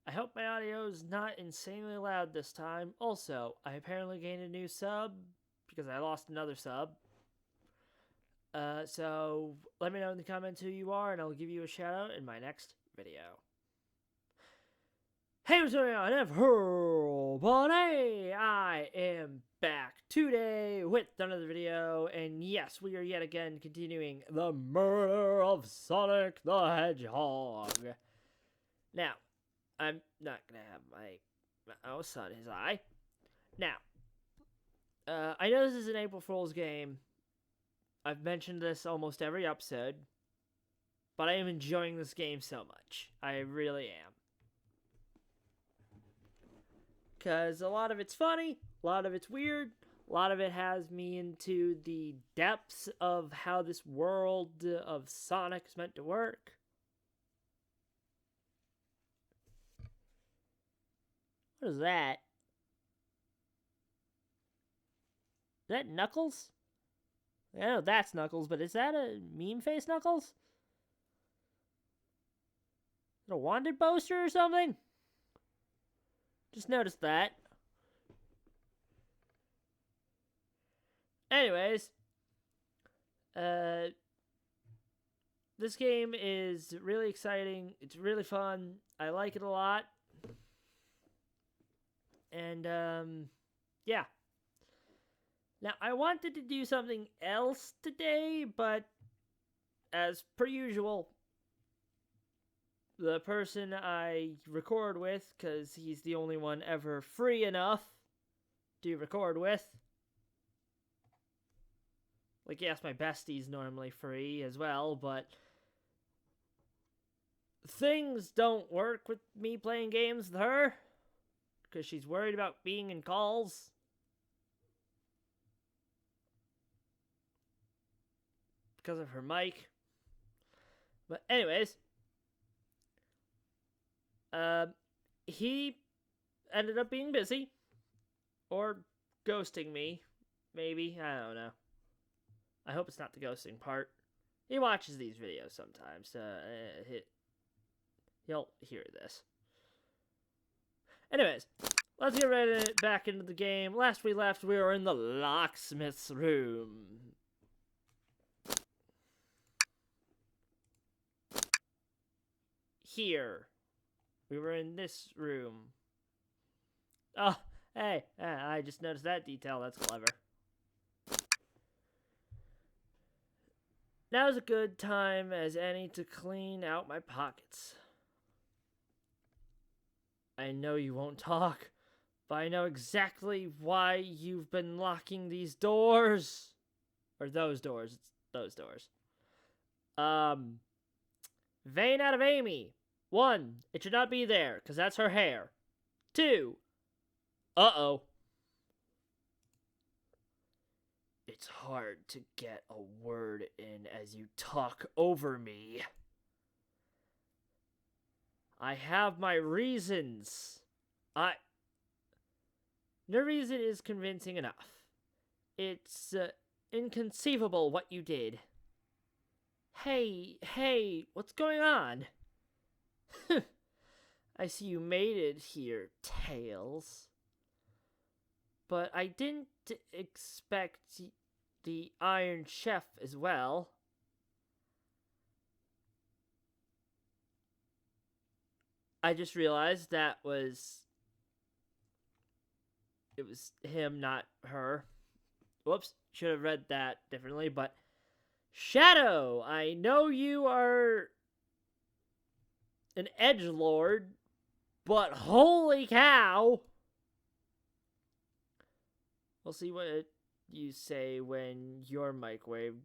I hope my audio is not insanely loud this time. Also, I apparently gained a new sub because I lost another sub. So let me know in the comments who you are, and I'll give you a shout out in my next video. Hey, what's going on, everybody? I am back today with another video, and yes, we are yet again continuing the murder of Sonic the Hedgehog. Now, I'm not gonna have my mouse on his eye. Now, I know this is an April Fool's game. I've mentioned this almost every episode, but I am enjoying this game so much. I really am. Because a lot of it's funny, a lot of it's weird, a lot of it has me into the depths of how this world of Sonic is meant to work. What is that? Is that Knuckles? I know that's Knuckles, but is that a meme face Knuckles? Is it a wanted poster or something? Just noticed that. Anyways, this game is really exciting. It's really fun. I like it a lot. And, yeah. Now, I wanted to do something else today, but as per usual, the person I record with, because he's the only one ever free enough to record with. Like, yes, my bestie's normally free as well, but things don't work with me playing games with her, because she's worried about being in calls. Because of her mic. But anyways, he ended up being busy, or ghosting me, maybe, I don't know. I hope it's not the ghosting part. He watches these videos sometimes, he'll hear this. Anyways, let's get right back into the game. Last we left, we were in the locksmith's room. Here. We were in this room. Oh, hey, I just noticed that detail. That's clever. Now's a good time as any to clean out my pockets. I know you won't talk, but I know exactly why you've been locking these doors. Or those doors. It's those doors. Vein out of Amy. 1, it should not be there, because that's her hair. 2, uh-oh. It's hard to get a word in as you talk over me. I have my reasons. No reason is convincing enough. It's, inconceivable what you did. Hey, what's going on? I see you made it here, Tails. But I didn't expect the Iron Chef as well. I just realized it was him, not her. Whoops, should have read that differently, but Shadow, I know you are an edgelord, but holy cow! We'll see what you say when your microwave...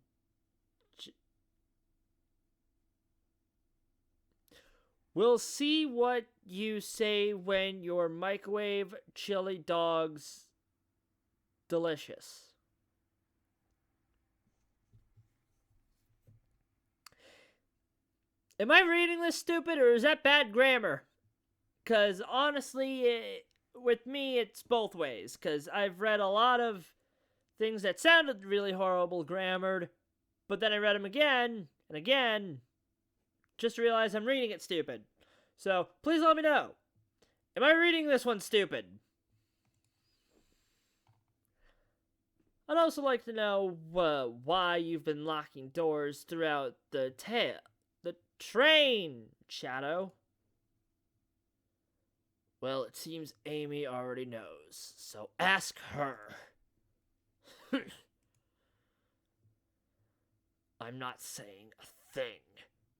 We'll see what you say when your microwave chili dog's delicious. Am I reading this stupid, or is that bad grammar? Because honestly, with me, it's both ways. Because I've read a lot of things that sounded really horrible grammared, but then I read them again and again, just to realize I'm reading it stupid. So, please let me know. Am I reading this one stupid? I'd also like to know why you've been locking doors throughout the train, Shadow. Well, it seems Amy already knows, so ask her. I'm not saying a thing.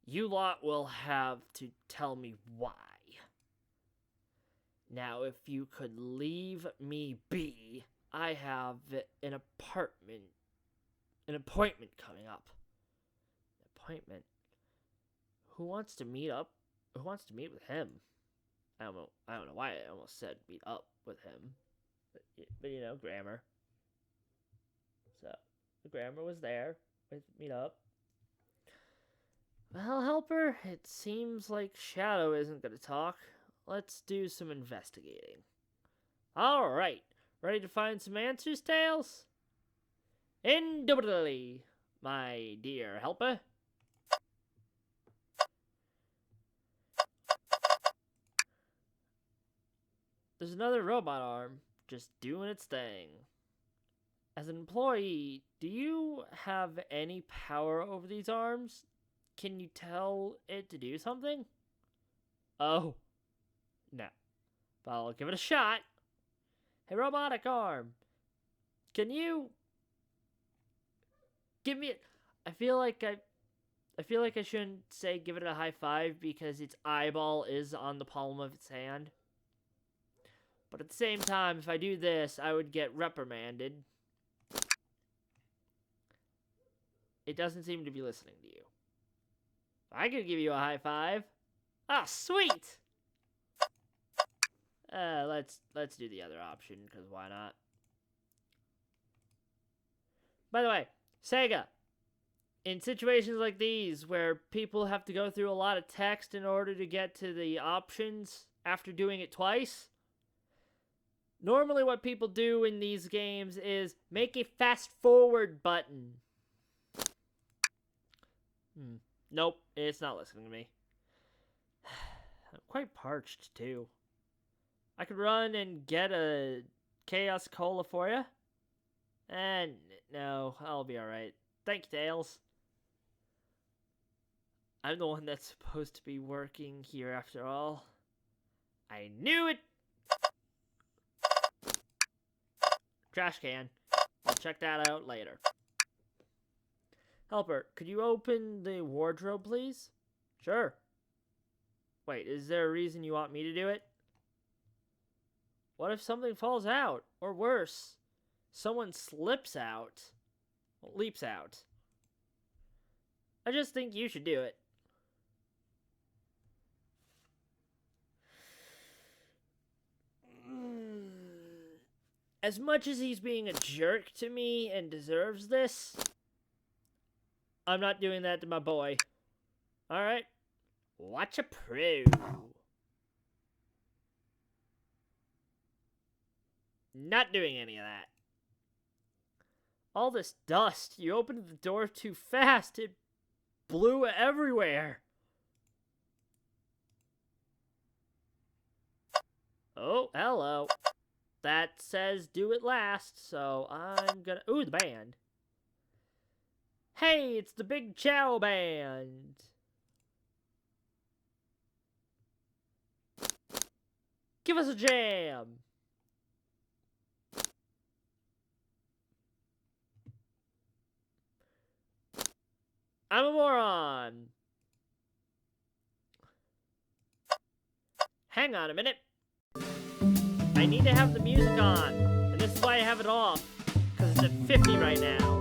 You lot will have to tell me why. Now, if you could leave me be, I have an appointment coming up. Appointment? Who wants to meet up? Who wants to meet with him? I don't know why I almost said meet up with him. But you know, grammar. So, the grammar was there with meet up. Well, Helper, it seems like Shadow isn't going to talk. Let's do some investigating. Alright, ready to find some answers, Tails? Indubitably, my dear Helper. There's another robot arm, just doing its thing. As an employee, do you have any power over these arms? Can you tell it to do something? Oh, no. But I'll give it a shot. Hey, robotic arm, can you give me? I feel like I shouldn't say give it a high five because its eyeball is on the palm of its hand. But at the same time, if I do this, I would get reprimanded. It doesn't seem to be listening to you. I could give you a high five. Ah, sweet! Let's do the other option, because why not? By the way, Sega, in situations like these, where people have to go through a lot of text in order to get to the options after doing it twice, normally what people do in these games is make a fast forward button. Nope, it's not listening to me. I'm quite parched, too. I could run and get a Chaos Cola for you. And no, I'll be alright. Thank you, Tails. I'm the one that's supposed to be working here after all. I knew it! Trash can. I'll check that out later. Helper, could you open the wardrobe, please? Sure. Wait, is there a reason you want me to do it? What if something falls out? Or worse, someone slips out. Well, leaps out. I just think you should do it. As much as he's being a jerk to me and deserves this, I'm not doing that to my boy. Alright? Watch a pro. Not doing any of that. All this dust. You opened the door too fast. It blew everywhere. Oh, hello. That says do it last, so I'm gonna... Ooh, the band. Hey, it's the Big Chow Band. Give us a jam. I'm a moron. Hang on a minute. I need to have the music on, and this is why I have it off, because it's at 50 right now.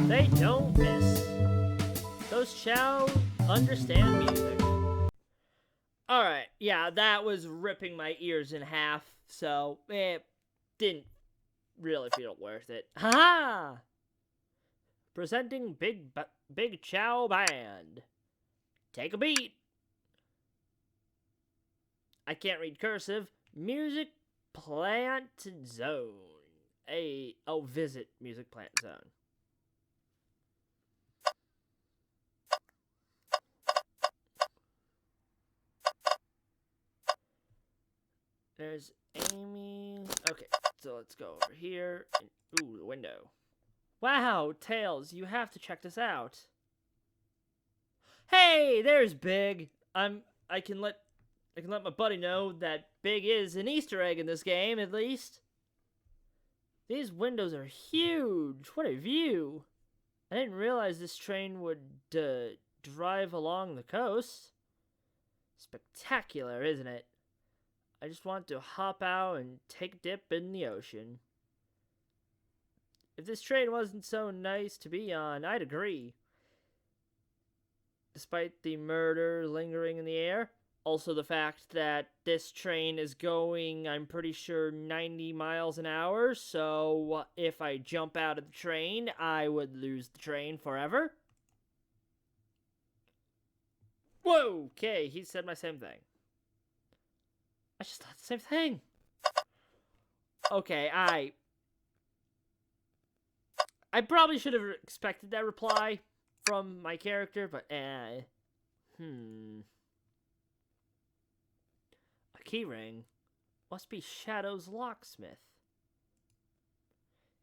They don't miss. Those Chow understand music. Alright, yeah, that was ripping my ears in half, so it didn't really feel worth it. Haha! Presenting Big Chow Band. Take a beat. I can't read cursive. Music plant zone. Visit music plant zone. There's Amy. Okay, so let's go over here. Ooh, the window. Wow, Tails, you have to check this out. Hey, there's Big. I can let my buddy know that Big is an Easter egg in this game, at least. These windows are huge. What a view. I didn't realize this train would drive along the coast. Spectacular, isn't it? I just want to hop out and take a dip in the ocean. If this train wasn't so nice to be on, I'd agree. Despite the murder lingering in the air, also the fact that this train is going, I'm pretty sure, 90 miles an hour, so if I jump out of the train, I would lose the train forever. Whoa, okay, he said my same thing. I just thought the same thing. Okay, I probably should have expected that reply from my character, but A keyring. Must be Shadow's locksmith.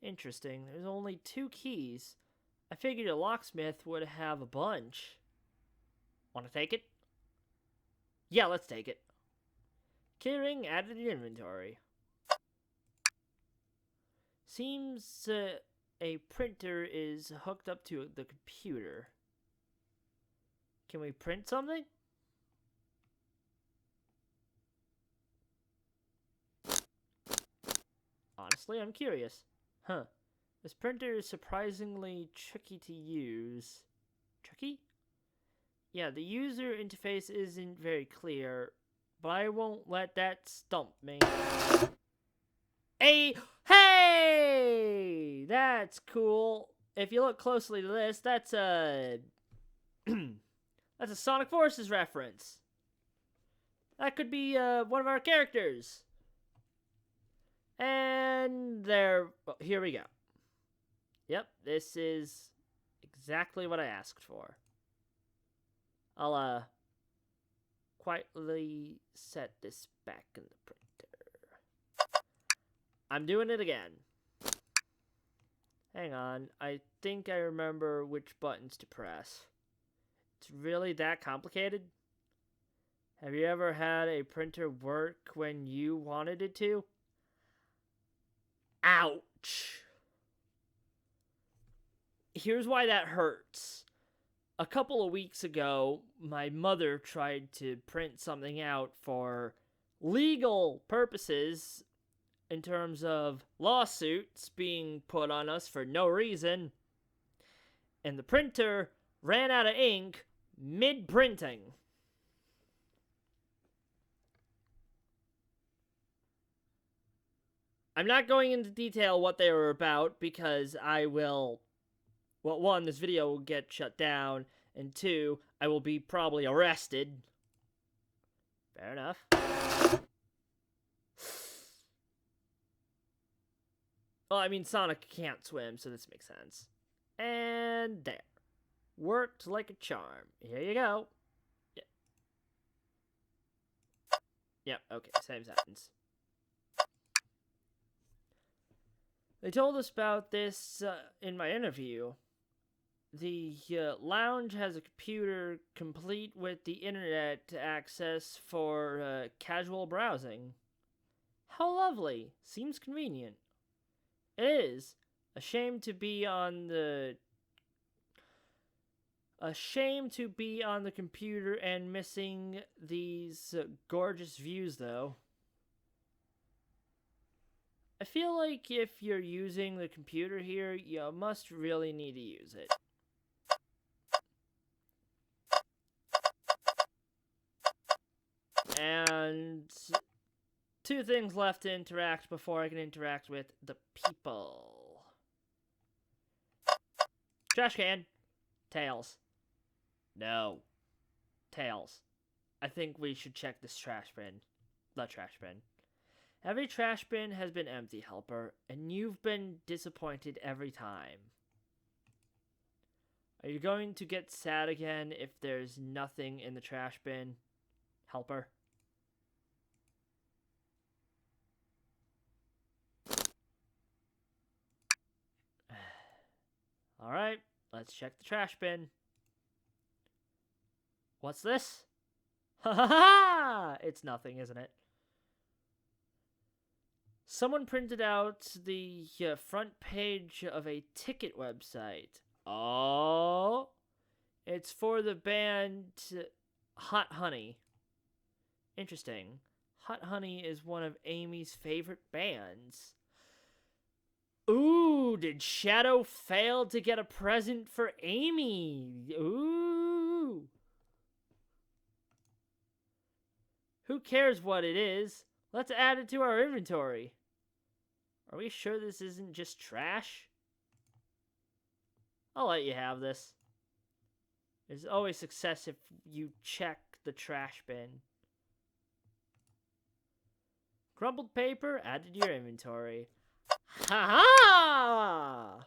Interesting, there's only 2 keys. I figured a locksmith would have a bunch. Wanna take it? Yeah, let's take it. Keyring added to inventory. Seems a printer is hooked up to the computer. Can we print something? Honestly, I'm curious. Huh. This printer is surprisingly tricky to use. Tricky? Yeah, the user interface isn't very clear, but I won't let that stump me. Hey! That's cool. If you look closely to this, that's a that's a Sonic Forces reference. That could be one of our characters. And there, well, here we go. Yep, this is exactly what I asked for. I'll quietly set this back in the printer. I'm doing it again. Hang on, I think I remember which buttons to press. It's really that complicated? Have you ever had a printer work when you wanted it to? Ouch! Here's why that hurts. A couple of weeks ago, my mother tried to print something out for legal purposes in terms of lawsuits being put on us for no reason, and the printer ran out of ink mid-printing. I'm not going into detail what they were about because I will, well, 1, this video will get shut down, and 2, I will be probably arrested. Fair enough. Well, I mean, Sonic can't swim, so this makes sense. And there. Worked like a charm. Here you go. Yep. Yep, okay, same sentence. They told us about this in my interview. The lounge has a computer complete with the internet access for casual browsing. How lovely. Seems convenient. It is. A shame to be on the computer and missing these gorgeous views, though. I feel like if you're using the computer here, you must really need to use it. And 2 things left to interact before I can interact with the people. Trash can. Tails. No. Tails. I think we should check this trash bin. the trash bin. Every trash bin has been empty, helper, and you've been disappointed every time. Are you going to get sad again if there's nothing in the trash bin, helper? Alright, let's check the trash bin. What's this? Ha ha ha! It's nothing, isn't it? Someone printed out the front page of a ticket website. Oh, it's for the band Hot Honey. Interesting. Hot Honey is one of Amy's favorite bands. Ooh, did Shadow fail to get a present for Amy? Ooh. Who cares what it is? Let's add it to our inventory. Are we sure this isn't just trash? I'll let you have this. There's always success if you check the trash bin. Crumpled paper added to your inventory. Ha-ha!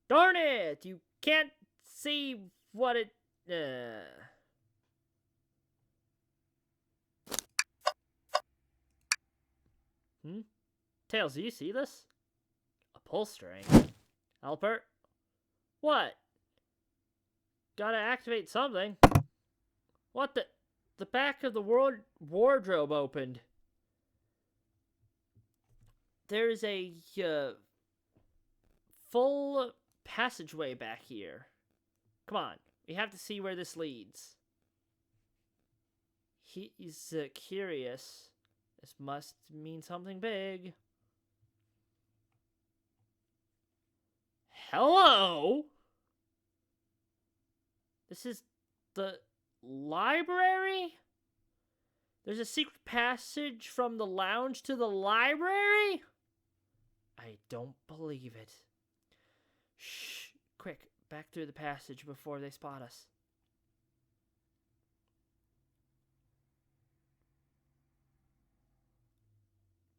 Darn it! You can't see what it... Tails, do you see this? A pull string. Helper? What? Gotta activate something. What the... The back of the wardrobe opened. There's a full passageway back here. Come on, we have to see where this leads. He's curious. This must mean something big. Hello? This is the library? There's a secret passage from the lounge to the library? I don't believe it. Shh, quick, back through the passage before they spot us.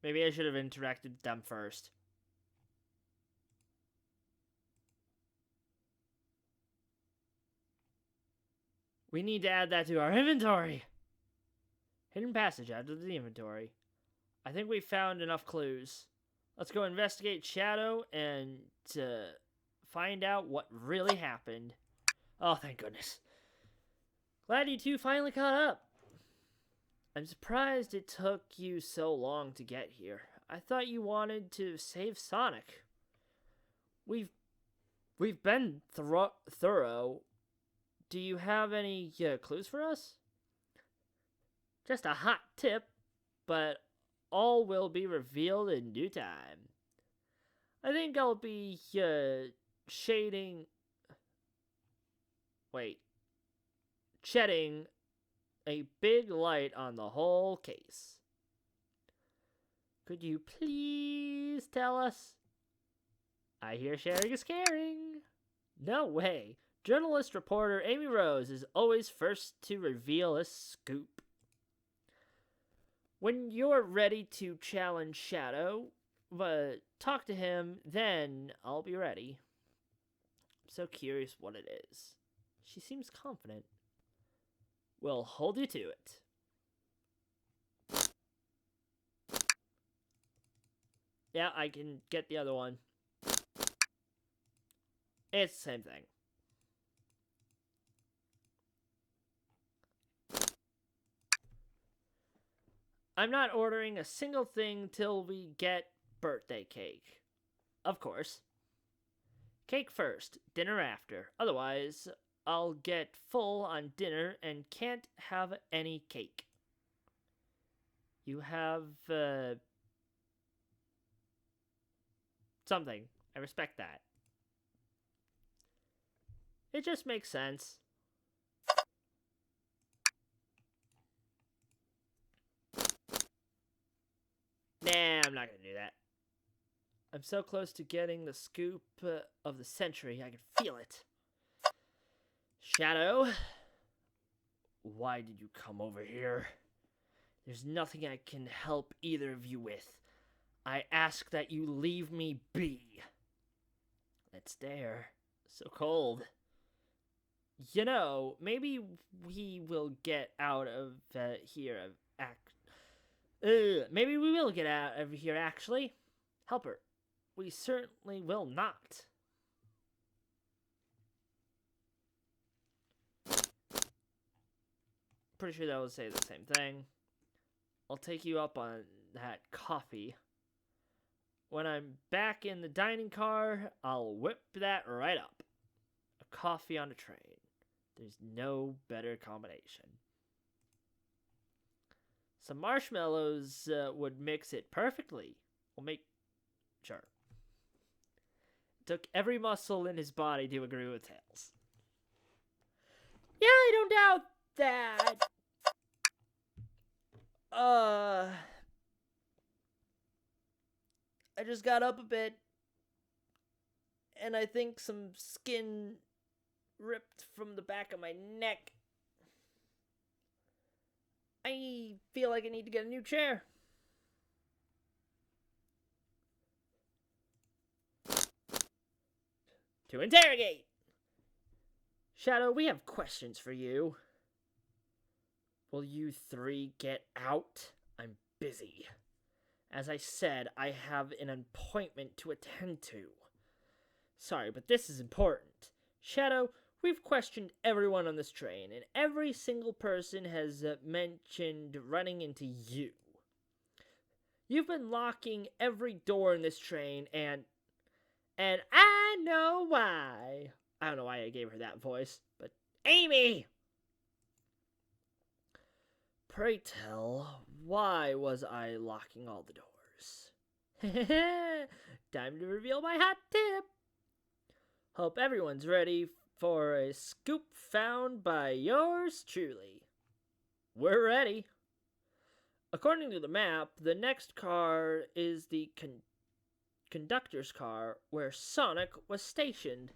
Maybe I should have interacted with them first. We need to add that to our inventory. Hidden passage added to the inventory. I think we found enough clues. Let's go investigate Shadow and find out what really happened. Oh, thank goodness. Glad you two finally caught up. I'm surprised it took you so long to get here. I thought you wanted to save Sonic. We've been thorough. Do you have any clues for us? Just a hot tip, but all will be revealed in due time. I think I'll be shedding a big light on the whole case. Could you please tell us? I hear sharing is caring. No way. Journalist reporter Amy Rose is always first to reveal a scoop. When you're ready to challenge Shadow, talk to him, then I'll be ready. I'm so curious what it is. She seems confident. We'll hold you to it. Yeah, I can get the other one. It's the same thing. I'm not ordering a single thing till we get birthday cake. Of course. Cake first, dinner after. Otherwise, I'll get full on dinner and can't have any cake. You have, something. I respect that. It just makes sense. Nah, I'm not gonna do that. I'm so close to getting the scoop of the century, I can feel it. Shadow, Why did you come over here? There's nothing I can help either of you with. I ask that you leave me be. That stare. So cold. You know, maybe we will get out of here. Maybe we will get out of here, actually. Helper, we certainly will not. Pretty sure that would say the same thing. I'll take you up on that coffee. When I'm back in the dining car, I'll whip that right up. A coffee on a train. There's no better combination. Some marshmallows would mix it perfectly. We'll make sure. It took every muscle in his body to agree with Tails. Yeah, I don't doubt that. I just got up a bit, and I think some skin ripped from the back of my neck. I feel like I need to get a new chair. To interrogate! Shadow, we have questions for you. Will you three get out? I'm busy. As I said, I have an appointment to attend to. Sorry, but this is important. Shadow, we've questioned everyone on this train, and every single person has mentioned running into you. You've been locking every door in this train, and I know why. I don't know why I gave her that voice, but Amy! Pray tell, why was I locking all the doors? Time to reveal my hot tip. Hope everyone's ready for a scoop found by yours truly. We're ready. According to the map, the next car is the conductor's car where Sonic was stationed.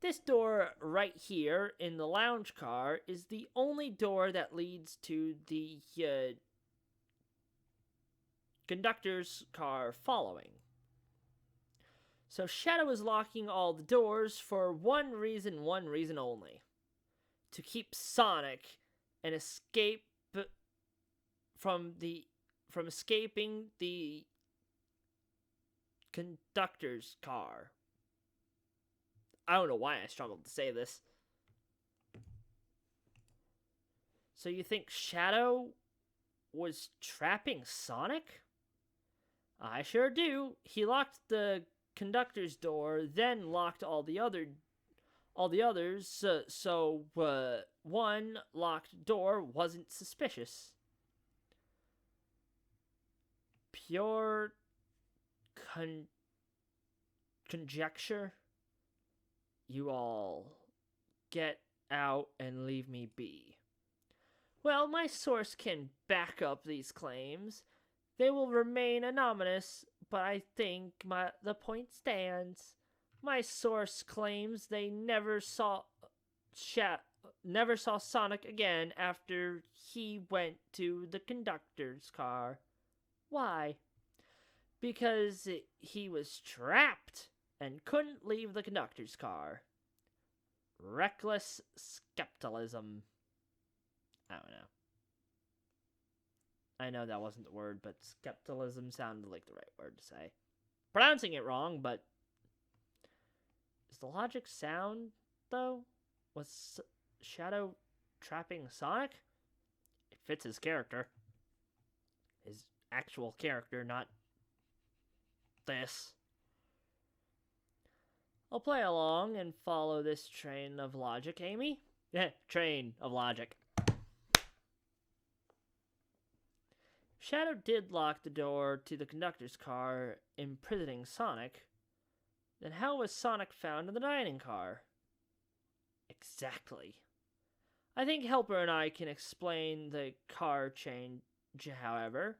This door right here in the lounge car is the only door that leads to the conductor's car following. So Shadow is locking all the doors for one reason only. To keep Sonic and escape from escaping the conductor's car. I don't know why I struggled to say this. So you think Shadow was trapping Sonic? I sure do. He locked the conductor's door, then locked all the others. So one locked door wasn't suspicious. Pure conjecture. You all get out and leave me be. Well, my source can back up these claims. They will remain anonymous, but I think the point stands. My source claims they never saw Sonic again after he went to the conductor's car. Why? Because he was trapped and couldn't leave the conductor's car. Reckless skepticism. I don't know. I know that wasn't the word, but skepticism sounded like the right word to say. Pronouncing it wrong, but is the logic sound, though? Was Shadow trapping Sonic? It fits his character. His actual character, not this. I'll play along and follow this train of logic, Amy. Train of logic. Shadow did lock the door to the conductor's car, imprisoning Sonic. Then how was Sonic found in the dining car? Exactly. I think Helper and I can explain the car change, however.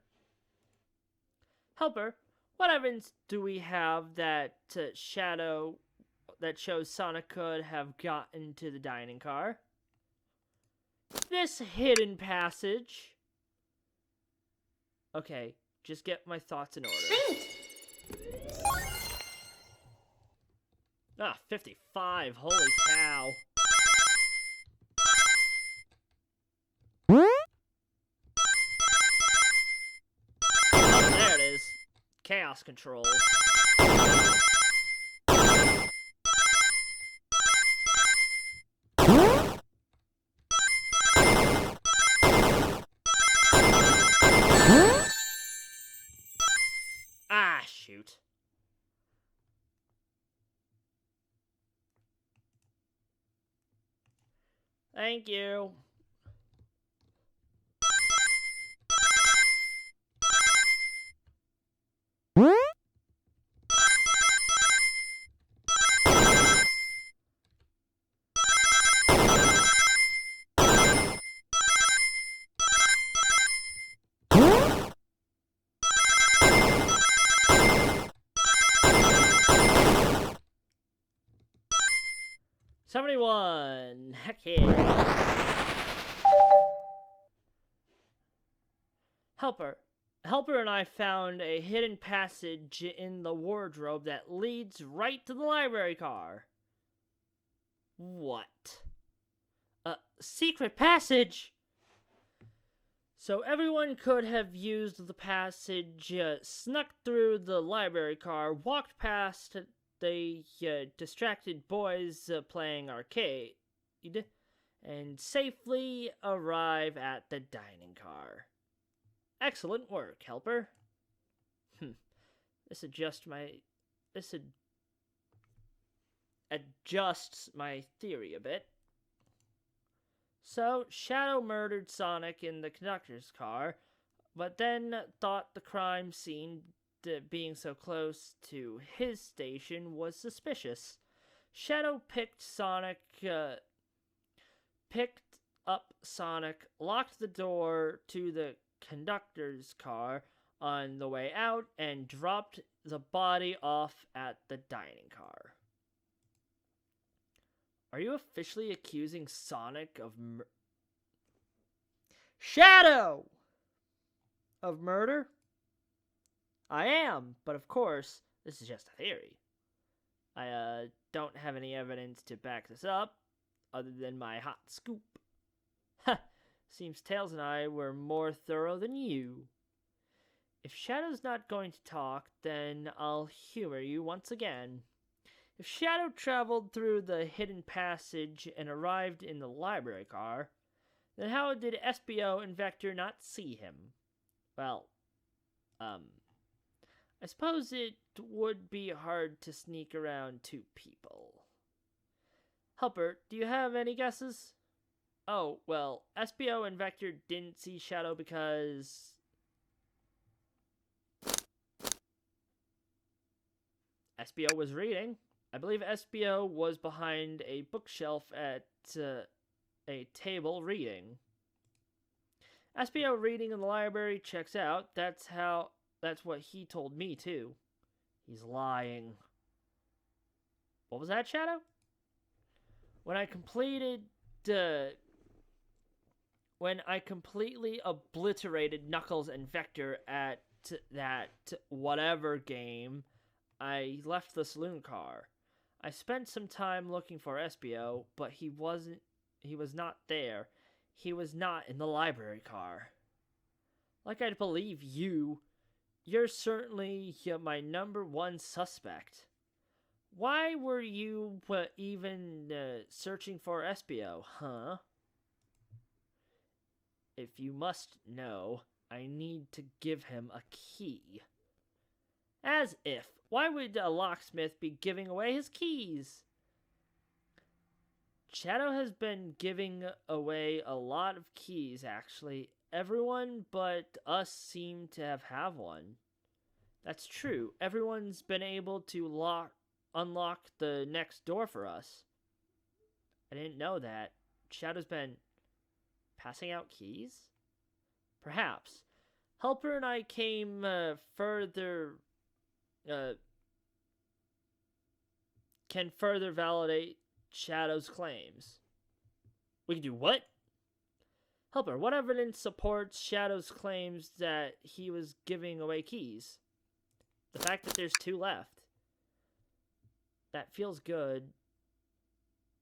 Helper, what evidence do we have that that shows Sonic could have gotten to the dining car? this hidden passage. Okay, just get my thoughts in order. Ah, 55. Holy cow. Oh, there it is. Chaos controls. Ah, shoot. Thank you. '71. Heck yeah. Helper and I found a hidden passage in the wardrobe that leads right to the library car. What? A secret passage? So everyone could have used the passage, snuck through the library car, walked past the distracted boys playing arcade, and safely arrive at the dining car. Excellent work, Helper. This adjusts my theory a bit. So, Shadow murdered Sonic in the conductor's car, but then thought the crime scene being so close to his station was suspicious. Shadow picked up Sonic, locked the door to the conductor's car on the way out, and dropped the body off at the dining car. Are you officially accusing Sonic of Shadow of murder? I am, but of course, this is just a theory. I don't have any evidence to back this up, other than my hot scoop. Ha! Seems Tails and I were more thorough than you. If Shadow's not going to talk, then I'll humor you once again. If Shadow traveled through the hidden passage and arrived in the library car, then how did SBO and Vector not see him? Well, I suppose it would be hard to sneak around two people. Helper, do you have any guesses? Oh, well, SBO and Vector didn't see Shadow because SBO was reading. I believe SBO was behind a bookshelf at a table reading. SBO reading in the library checks out. That's what he told me too. He's lying. What was that, Shadow? When I completely obliterated Knuckles and Vector at that whatever game, I left the saloon car. I spent some time looking for SBO, but he was not there. He was not in the library car. Like I'd believe you. You're certainly my number one suspect. Why were you even searching for SBO, huh? If you must know, I need to give him a key. As if. Why would a locksmith be giving away his keys? Shadow has been giving away a lot of keys, actually. Everyone but us seem to have one. That's true. Everyone's been able to unlock the next door for us. I didn't know that. Shadow's been passing out keys? Perhaps. Helper and I can further validate Shadow's claims. We can do what? Helper, what evidence supports Shadow's claims that he was giving away keys? The fact that there's 2 left. That feels good.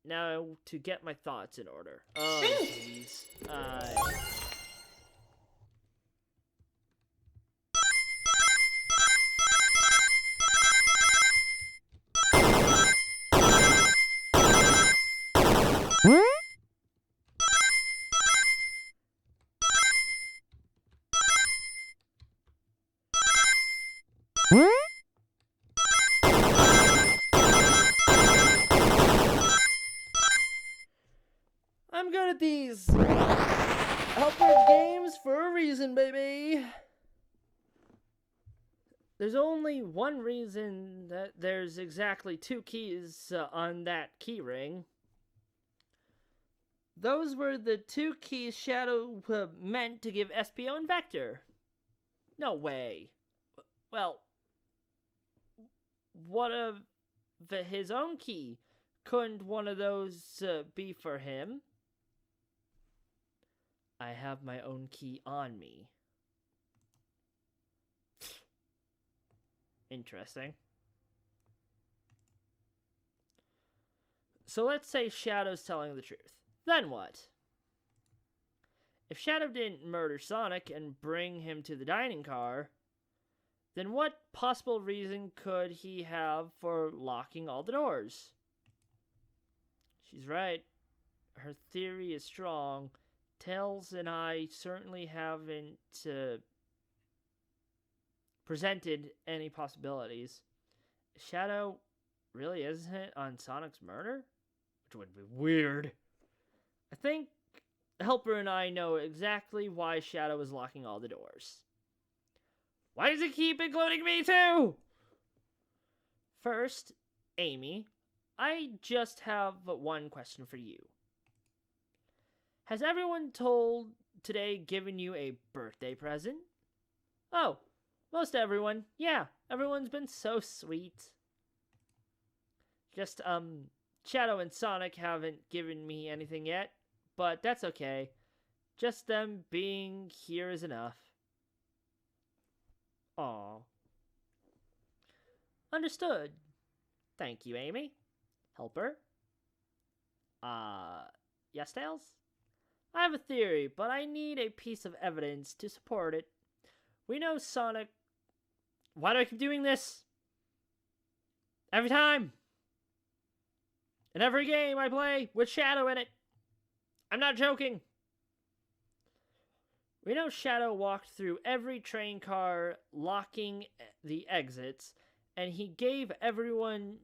Now, to get my thoughts in order. Oh, jeez. I'm good at these helper games for a reason, baby. There's only one reason that there's exactly 2 keys on that key ring. Those were the 2 keys Shadow meant to give SPO and Vector. No way. Well, what of his own key? Couldn't one of those be for him? I have my own key on me. Interesting. So let's say Shadow's telling the truth. Then what? If Shadow didn't murder Sonic and bring him to the dining car, then what possible reason could he have for locking all the doors? She's right. Her theory is strong. Tails and I certainly haven't presented any possibilities. Shadow really isn't on Sonic's murder? Which would be weird. I think Helper and I know exactly why Shadow is locking all the doors. Why does he keep including me too? First, Amy, I just have one question for you. Has everyone today given you a birthday present? Oh, most everyone. Yeah, everyone's been so sweet. Just, Shadow and Sonic haven't given me anything yet, but that's okay. Just them being here is enough. Aw. Understood. Thank you, Amy. Helper? Yes, Tails? I have a theory, but I need a piece of evidence to support it. We know Sonic... Why do I keep doing this? Every time! In every game I play with Shadow in it. I'm not joking. We know Shadow walked through every train car, locking the exits, and he gave everyone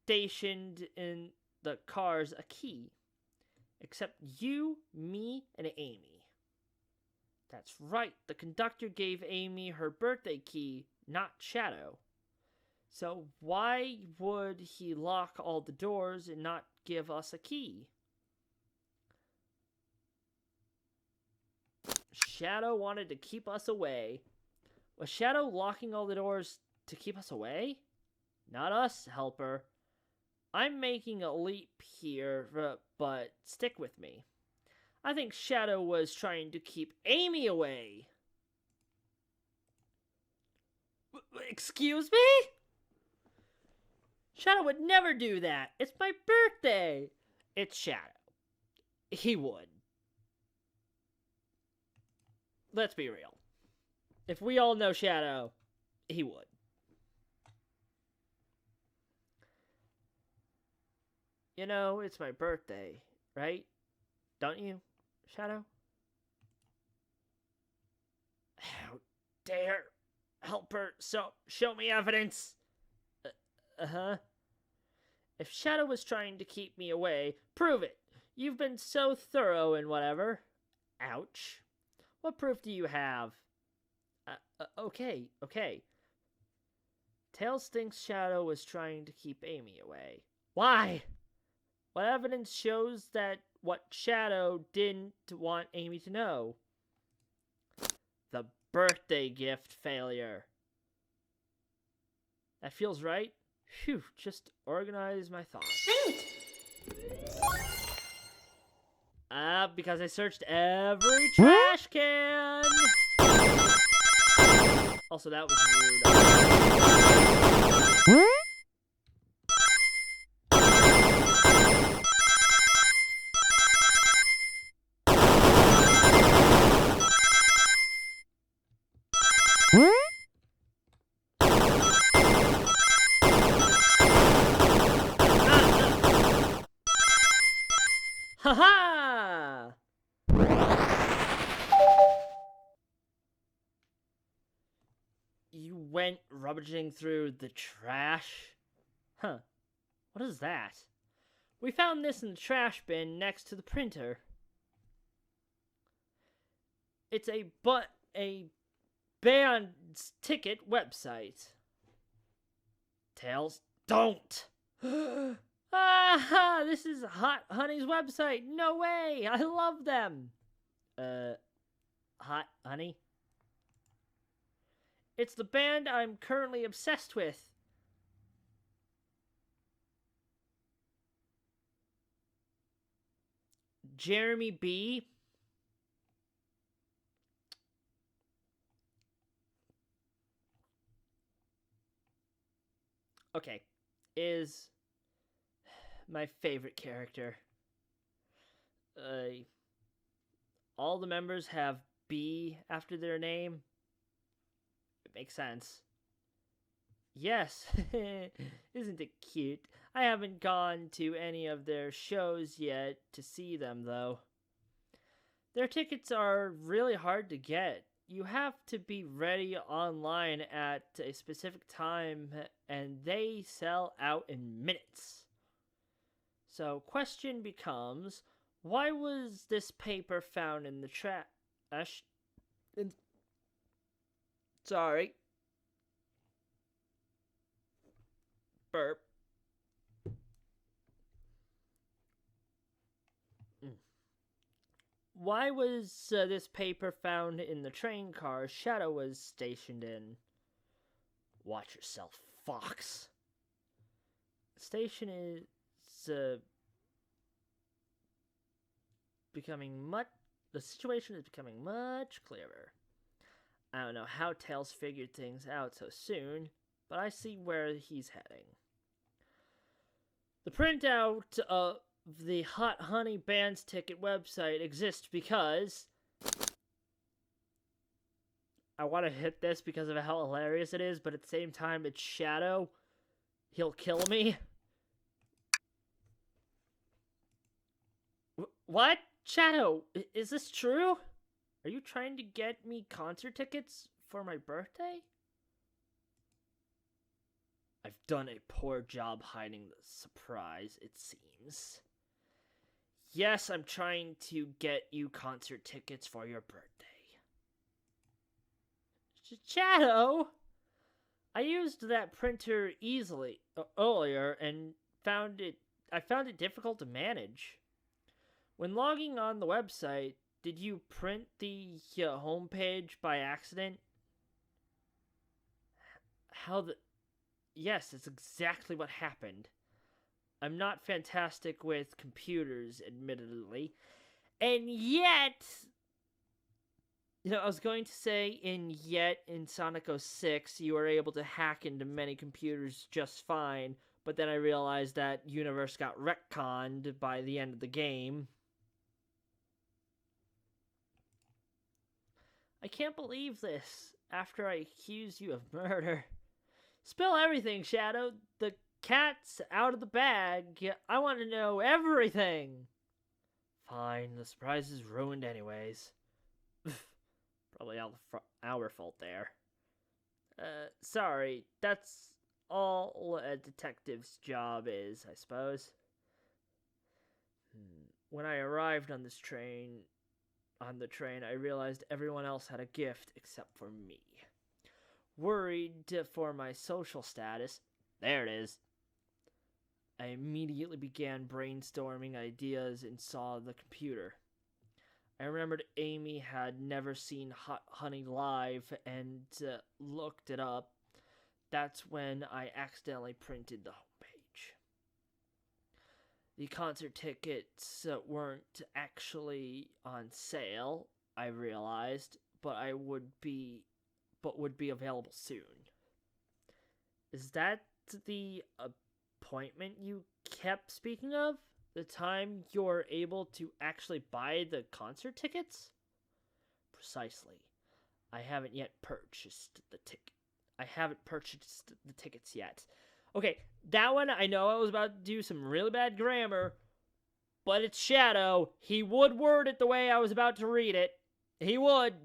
stationed in the cars a key. Except you, me, and Amy. That's right, the conductor gave Amy her birthday key, not Shadow. So why would he lock all the doors and not give us a key? Shadow wanted to keep us away. Was Shadow locking all the doors to keep us away? Not us, Helper. I'm making a leap here, but stick with me. I think Shadow was trying to keep Amy away. Excuse me? Shadow would never do that. It's my birthday. It's Shadow. He would. Let's be real. If we all know Shadow, he would. You know, it's my birthday, right? Don't you, Shadow? How dare Helper show me evidence? Uh-huh. If Shadow was trying to keep me away, prove it. You've been so thorough and whatever. Ouch. What proof do you have? Okay. Tails thinks Shadow was trying to keep Amy away. Why? What evidence shows that what Shadow didn't want Amy to know? The birthday gift failure. That feels right. Phew, just organize my thoughts. Because I searched every trash can. Also, that was rude. Ha-ha! You went rummaging through the trash? Huh. What is that? We found this in the trash bin next to the printer. It's a band's ticket website. Tails, don't! Ah, this is Hot Honey's website. No way! I love them. Hot Honey? It's the band I'm currently obsessed with. Jeremy B. Okay, is my favorite character. All the members have B after their name. It makes sense. Yes, isn't it cute? I haven't gone to any of their shows yet to see them, though. Their tickets are really hard to get. You have to be ready online at a specific time, and they sell out in minutes. So, question becomes, why was this paper found in the trash? Sorry. Burp. Why was this paper found in the train car Shadow was stationed in? Watch yourself, Fox. The situation is becoming much clearer. I don't know how Tails figured things out so soon, but I see where he's heading. The printout of the Hot Honey Band's ticket website exists because I want to hit this because of how hilarious it is, but at the same time, it's Shadow. He'll kill me. What? Shadow, is this true? Are you trying to get me concert tickets for my birthday? I've done a poor job hiding the surprise, it seems. Yes, I'm trying to get you concert tickets for your birthday. Shadow! I used that printer easily earlier and I found it difficult to manage. When logging on the website, did you print the homepage by accident? Yes, that's exactly what happened. I'm not fantastic with computers, admittedly. And yet, I was going to say, in Sonic 06, you were able to hack into many computers just fine, but then I realized that universe got retconned by the end of the game. I can't believe this, after I accused you of murder. Spill everything, Shadow. The cat's out of the bag. I want to know everything. Fine, the surprise is ruined anyways. Probably all our fault there. Sorry, that's all a detective's job is, I suppose. When I arrived on the train, I realized everyone else had a gift except for me. Worried for my social status, there it is. I immediately began brainstorming ideas and saw the computer. I remembered Amy had never seen Hot Honey live and looked it up. That's when I accidentally printed the homepage. The concert tickets weren't actually on sale, I realized, but would be available soon. Is that the appointment you kept speaking of? The time you're able to actually buy the concert tickets? Precisely. I haven't purchased the tickets yet. Okay, that one, I know I was about to do some really bad grammar, but it's Shadow. He would word it the way I was about to read it. He would.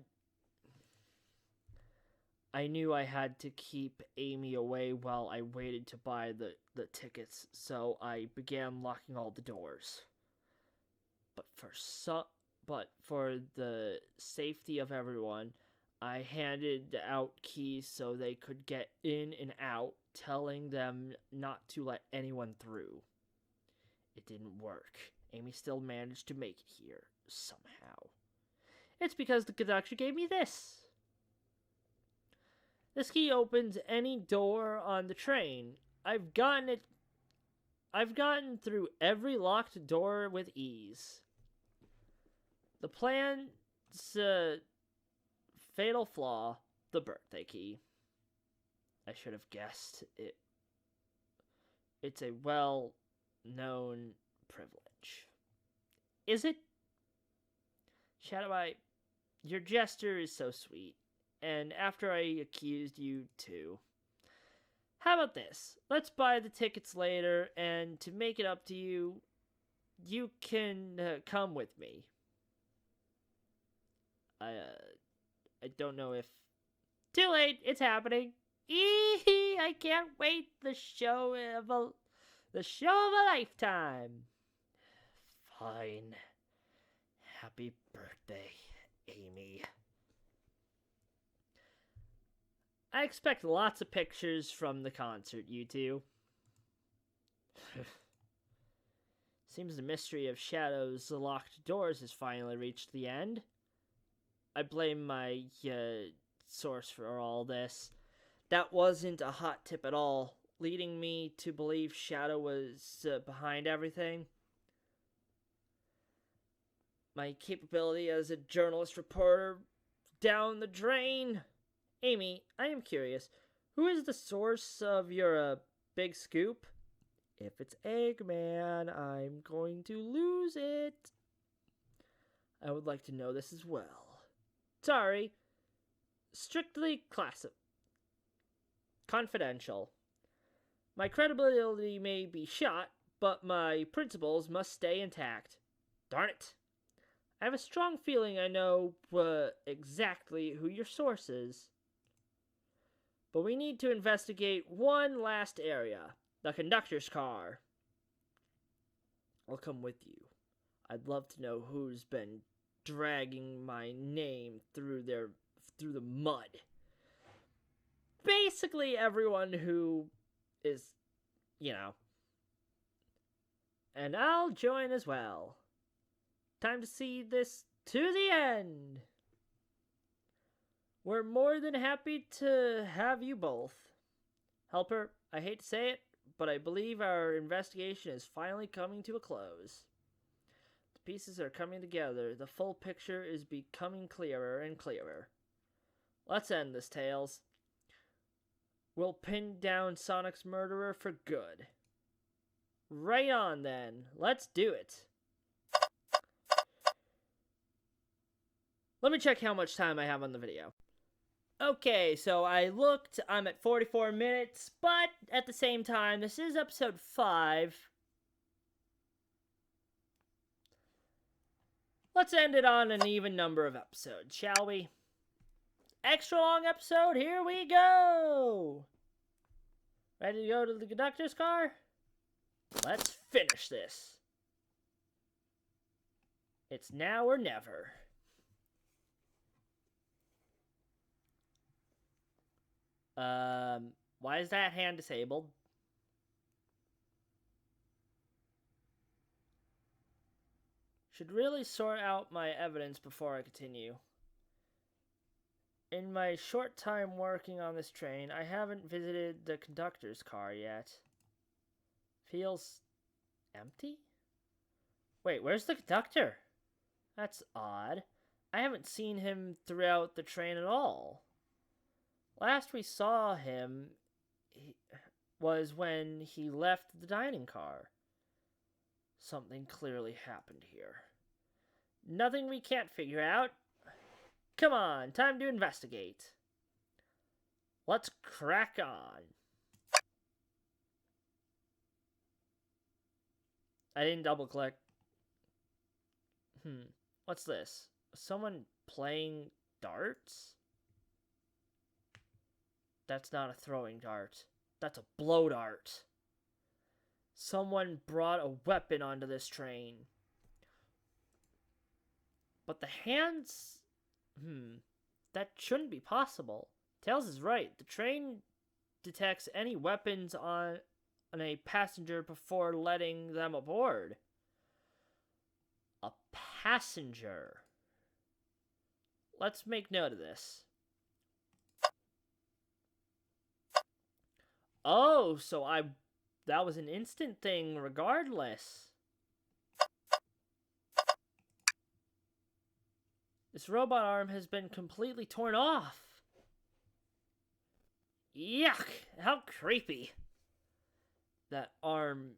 I knew I had to keep Amy away while I waited to buy the tickets, so I began locking all the doors. But for the safety of everyone, I handed out keys so they could get in and out, telling them not to let anyone through. It didn't work. Amy still managed to make it here, somehow. It's because the conductor gave me this. This key opens any door on the train. I've gotten through every locked door with ease. The plan's fatal flaw, the birthday key. I should have guessed it. It's a well-known privilege. Is it? Shadow, your gesture is so sweet. And after I accused you too. How about this? Let's buy the tickets later, and to make it up to you, you can come with me. I don't know if... Too late! It's happening! Eehee! I can't wait! The show of a lifetime! Fine. Happy birthday, Amy. I expect lots of pictures from the concert, you two. Seems the mystery of Shadow's locked doors has finally reached the end. I blame my source for all this. That wasn't a hot tip at all, leading me to believe Shadow was behind everything. My capability as a journalist reporter down the drain. Amy, I am curious, who is the source of your big scoop? If it's Eggman, I'm going to lose it. I would like to know this as well. Sorry. Strictly confidential. My credibility may be shot, but my principles must stay intact. Darn it. I have a strong feeling I know exactly who your source is. But we need to investigate one last area. The conductor's car. I'll come with you. I'd love to know who's been dragging my name through the mud. Basically everyone who is, And I'll join as well. Time to see this to the end. We're more than happy to have you both. Helper, I hate to say it, but I believe our investigation is finally coming to a close. The pieces are coming together. The full picture is becoming clearer and clearer. Let's end this, Tails. We'll pin down Sonic's murderer for good. Right on, then. Let's do it. Let me check how much time I have on the video. Okay, so I looked, I'm at 44 minutes, but at the same time, this is episode 5. Let's end it on an even number of episodes, shall we? Extra long episode, here we go! Ready to go to the conductor's car? Let's finish this. It's now or never. Why is that hand disabled? Should really sort out my evidence before I continue. In my short time working on this train, I haven't visited the conductor's car yet. Feels empty? Wait, where's the conductor? That's odd. I haven't seen him throughout the train at all. Last we saw him was when he left the dining car. Something clearly happened here. Nothing we can't figure out. Come on, time to investigate. Let's crack on. I didn't double click. What's this? Someone playing darts? That's not a throwing dart. That's a blow dart. Someone brought a weapon onto this train. But the hands... that shouldn't be possible. Tails is right. The train detects any weapons on a passenger before letting them aboard. A passenger. Let's make note of this. Oh, so that was an instant thing regardless. This robot arm has been completely torn off. Yuck! How creepy. That arm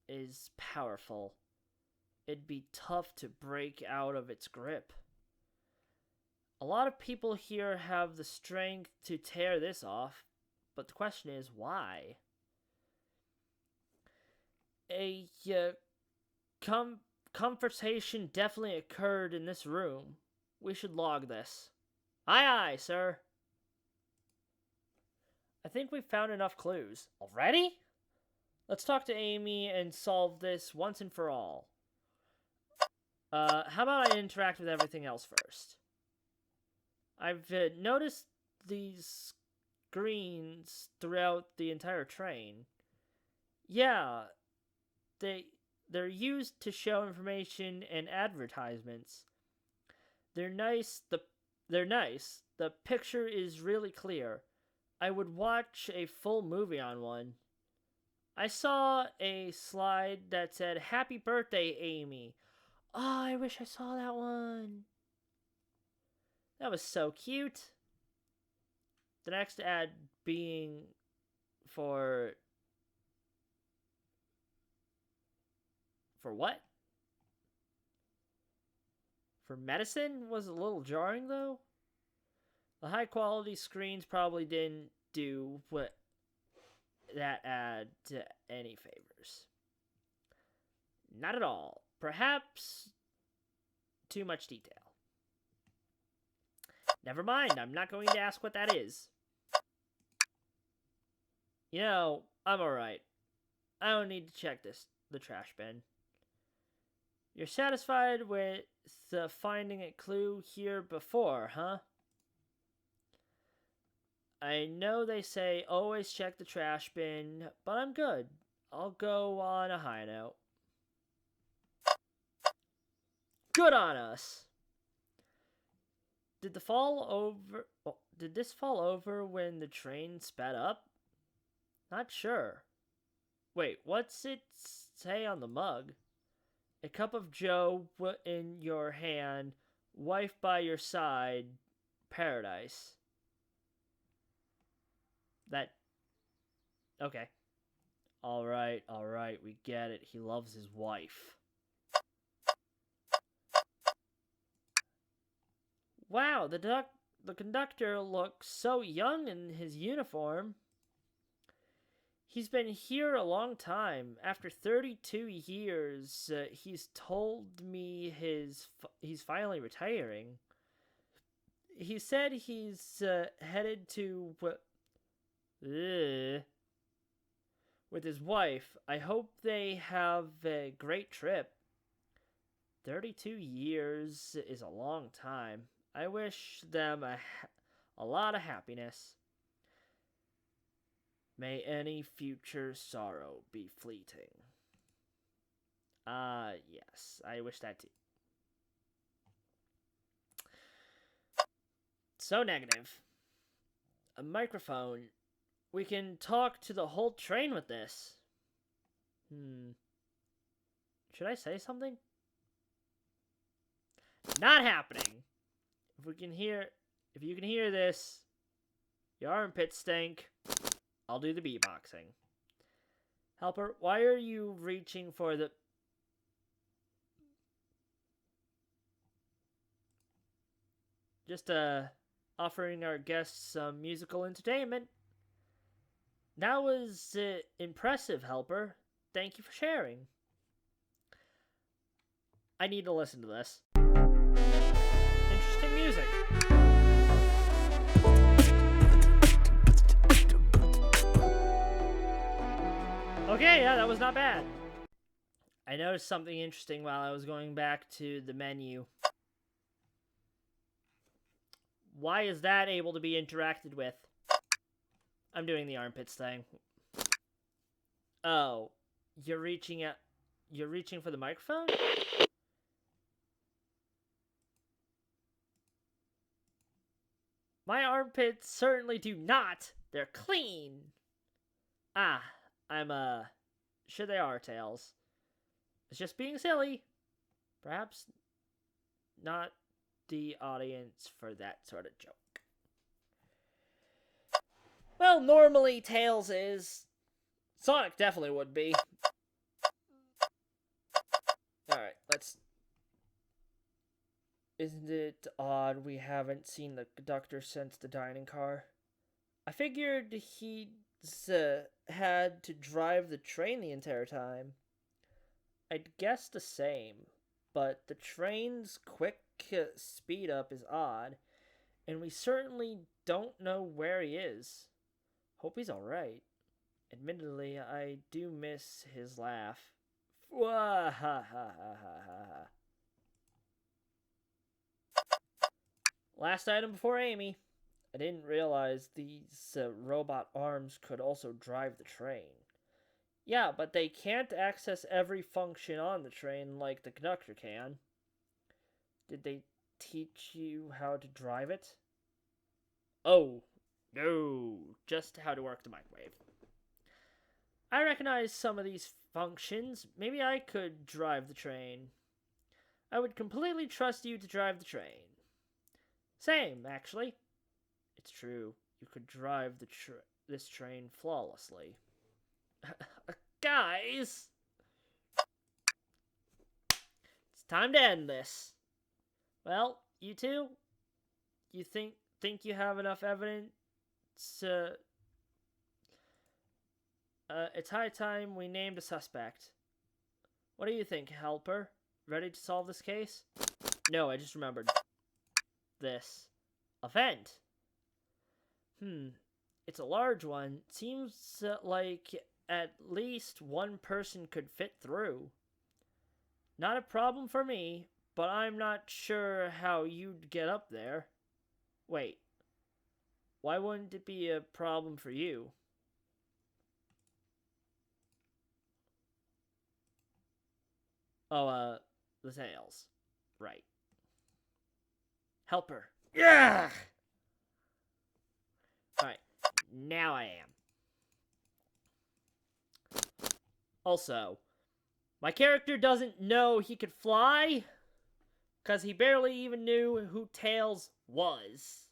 is powerful. It'd be tough to break out of its grip. A lot of people here have the strength to tear this off, but the question is why? A conversation definitely occurred in this room. We should log this. Aye, aye, sir. I think we've found enough clues. Already? Let's talk to Amy and solve this once and for all. How about I interact with everything else first? I've noticed these screens throughout the entire train. Yeah, they're used to show information and advertisements. They're nice. The picture is really clear. I would watch a full movie on one. I saw a slide that said, "Happy birthday, Amy." Oh, I wish I saw that one. That was so cute. The next ad being for what? For medicine was a little jarring, though. The high-quality screens probably didn't do that ad any favors. Not at all. Perhaps too much detail. Never mind, I'm not going to ask what that is. You know, I'm alright. I don't need to check the trash bin. You're satisfied with finding a clue here before, huh? I know they say always check the trash bin, but I'm good. I'll go on a high note. Good on us! Did this fall over when the train sped up? Not sure. Wait, what's it say on the mug? A cup of joe in your hand, wife by your side, paradise. Okay. Alright, we get it. He loves his wife. Wow, the conductor looks so young in his uniform. He's been here a long time. After 32 years, he's told me he's finally retiring. He said he's headed to... with his wife. I hope they have a great trip. 32 years is a long time. I wish them a lot of happiness. May any future sorrow be fleeting. Yes, I wish that too. So negative. A microphone. We can talk to the whole train with this. Should I say something? Not happening. If you can hear this, your armpits stink. I'll do the beatboxing. Helper, why are you reaching for the... Just, offering our guests some musical entertainment. That was impressive, Helper. Thank you for sharing. I need to listen to this. Interesting music. Okay, yeah, that was not bad. I noticed something interesting while I was going back to the menu. Why is that able to be interacted with? I'm doing the armpits thing. Oh, you're reaching for the microphone? My armpits certainly do not. They're clean. Ah, I'm sure they are, Tails. It's just being silly. Perhaps not the audience for that sort of joke. Well, normally Tails is. Sonic definitely would be. Alright, let's... Isn't it odd we haven't seen the conductor since the dining car? I figured he'd had to drive the train the entire time. I'd guess the same, but the train's quick speed up is odd, and we certainly don't know where he is. Hope he's alright. Admittedly, I do miss his laugh. Wahahahaha. Last item before Amy. I didn't realize these robot arms could also drive the train. Yeah, but they can't access every function on the train like the conductor can. Did they teach you how to drive it? Oh, no. Just how to work the microwave. I recognize some of these functions. Maybe I could drive the train. I would completely trust you to drive the train. Same, actually. It's true. You could drive this train flawlessly. Guys! It's time to end this. Well, you two? You think you have enough evidence? It's high time we named a suspect. What do you think, Helper? Ready to solve this case? No, I just remembered. This. A vent. It's a large one. Seems like at least one person could fit through. Not a problem for me, but I'm not sure how you'd get up there. Wait. Why wouldn't it be a problem for you? Oh, the Tails. Right. Helper. Yeah! Alright. Now I am. Also, my character doesn't know he could fly, because he barely even knew who Tails was.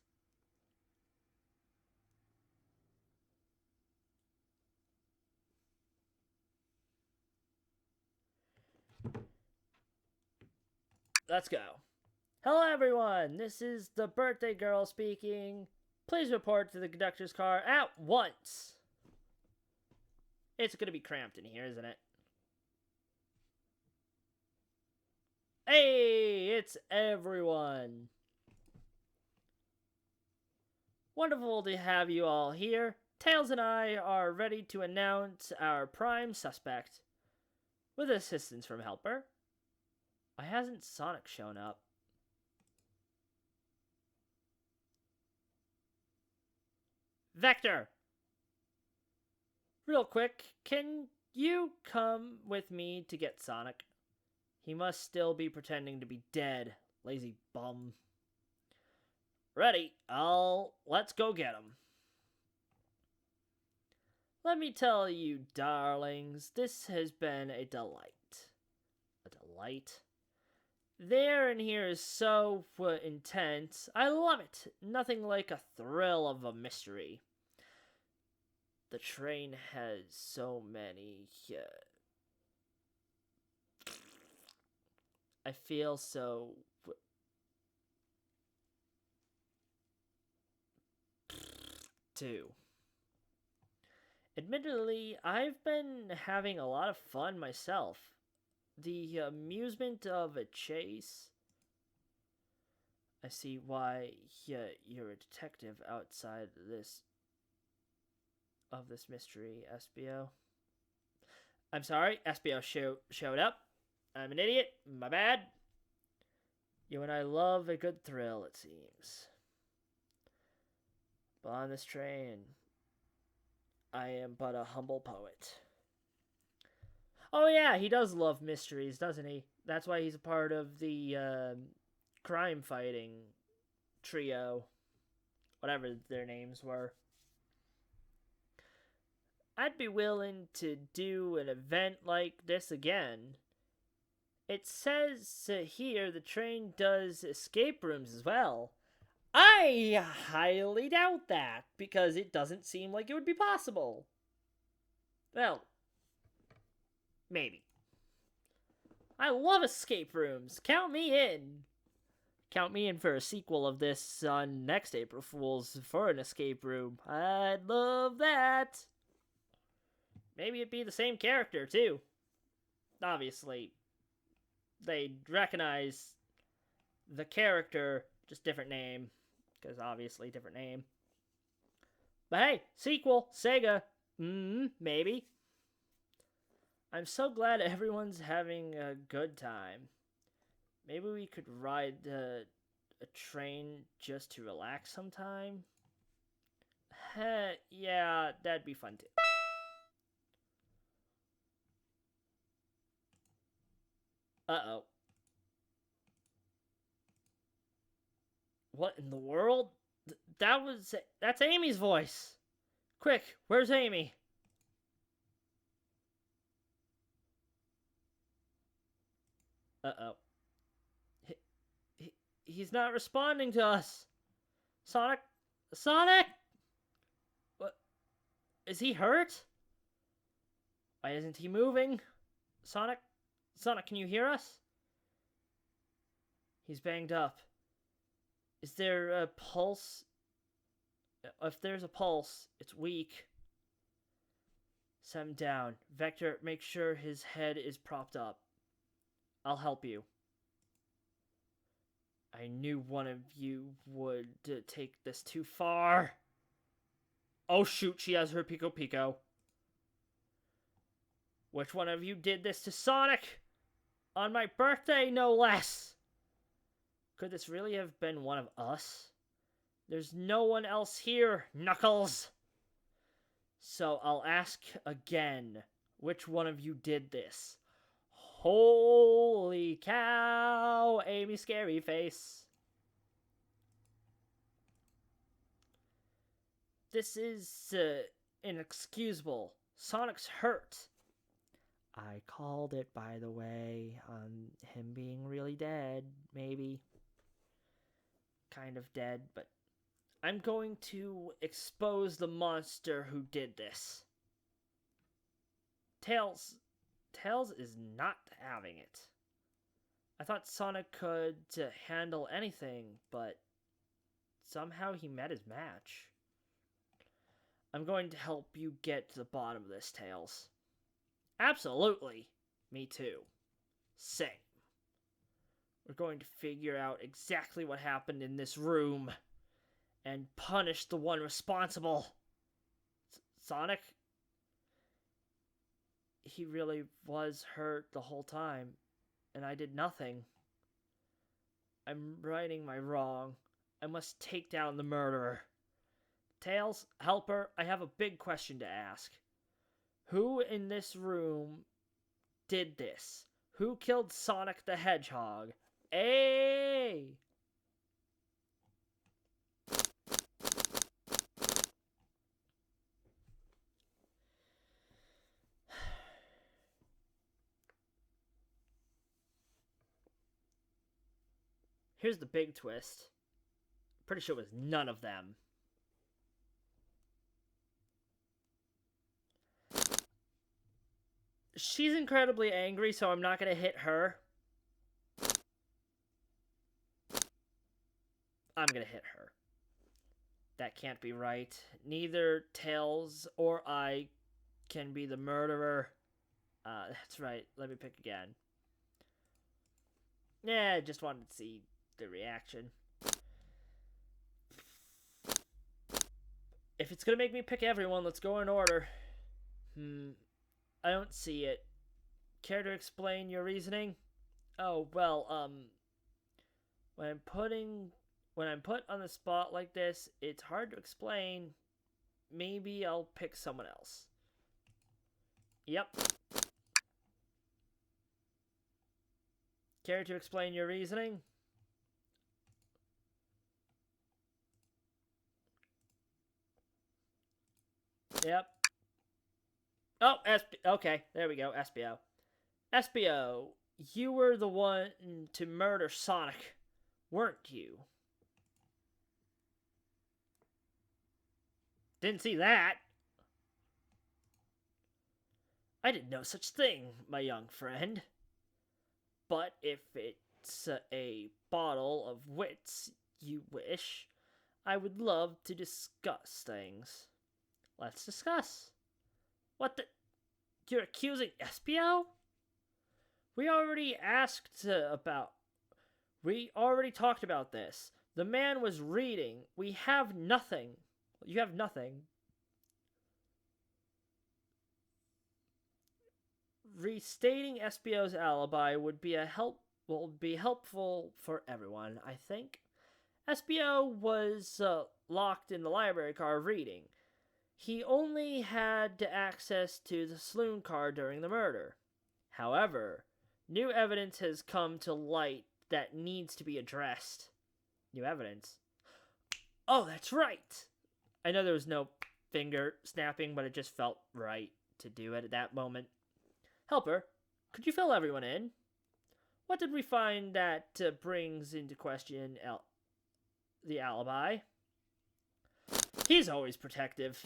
Let's go. Hello everyone, this is the birthday girl speaking. Please report to the conductor's car at once. It's gonna be cramped in here, isn't it? Hey, it's everyone. Wonderful to have you all here. Tails and I are ready to announce our prime suspect. With assistance from Helper. Why hasn't Sonic shown up? Vector! Real quick, can you come with me to get Sonic? He must still be pretending to be dead, lazy bum. Ready, let's go get him. Let me tell you, darlings, this has been a delight. light. The air in here is so intense. I love it. Nothing like a thrill of a mystery. The train has so many... I feel so... too. Admittedly, I've been having a lot of fun myself. The amusement of a chase. I see why you're a detective outside of this mystery, SBO. I'm sorry, SBO showed up. I'm an idiot. My bad. You and I love a good thrill, it seems. But on this train, I am but a humble poet. Oh yeah, he does love mysteries, doesn't he? That's why he's a part of the crime-fighting trio. Whatever their names were. I'd be willing to do an event like this again. It says here the train does escape rooms as well. I highly doubt that, because it doesn't seem like it would be possible. Well, maybe. I love escape rooms. Count me in. Count me in for a sequel of this on next April Fool's for an escape room. I'd love that. Maybe it'd be the same character, too. Obviously, they'd recognize the character, just different name. Because obviously, different name. But hey, sequel, Sega. Maybe. I'm so glad everyone's having a good time. Maybe we could ride a train just to relax sometime? Yeah, that'd be fun too. Uh-oh. What in the world? That's Amy's voice. Quick, where's Amy? Uh-oh. He's not responding to us. Sonic? Sonic? What? Is he hurt? Why isn't he moving? Sonic? Sonic, can you hear us? He's banged up. Is there a pulse? If there's a pulse, it's weak. Set him down. Vector, make sure his head is propped up. I'll help you. I knew one of you would take this too far. Oh shoot, she has her Pico Pico. Which one of you did this to Sonic? On my birthday, no less. Could this really have been one of us? There's no one else here, Knuckles. So I'll ask again, which one of you did this? Holy cow, Amy Scary Face. This is inexcusable. Sonic's hurt. I called it, by the way, on him being really dead, maybe. Kind of dead, but I'm going to expose the monster who did this. Tails is not having it. I thought Sonic could handle anything, but somehow he met his match. I'm going to help you get to the bottom of this, Tails. Absolutely. Me too. Same. We're going to figure out exactly what happened in this room and punish the one responsible. Sonic? He really was hurt the whole time, and I did nothing. I'm righting my wrong. I must take down the murderer. Tails, Helper, I have a big question to ask. Who in this room did this? Who killed Sonic the Hedgehog? Hey! Here's the big twist. Pretty sure it was none of them. She's incredibly angry, so I'm not going to hit her. I'm going to hit her. That can't be right. Neither Tails or I can be the murderer. That's right. Let me pick again. Yeah, I just wanted to see the reaction. If it's going to make me pick everyone, let's go in order. I don't see it. Care to explain your reasoning? Oh, well, when I'm put on the spot like this, it's hard to explain. Maybe I'll pick someone else. Yep. Care to explain your reasoning? Yep. Oh, okay, there we go, SBO. SBO, you were the one to murder Sonic, weren't you? Didn't see that. I did no such thing, my young friend. But if it's a bottle of wits you wish, I would love to discuss things. Let's discuss. What the? You're accusing SBO? We already talked about this. The man was reading. We have nothing. You have nothing. Restating SBO's alibi would be helpful for everyone, I think. SBO was locked in the library car reading. He only had access to the saloon car during the murder. However, new evidence has come to light that needs to be addressed. New evidence? Oh, that's right! I know there was no finger snapping, but it just felt right to do it at that moment. Helper, could you fill everyone in? What did we find that brings into question the alibi? He's always protective.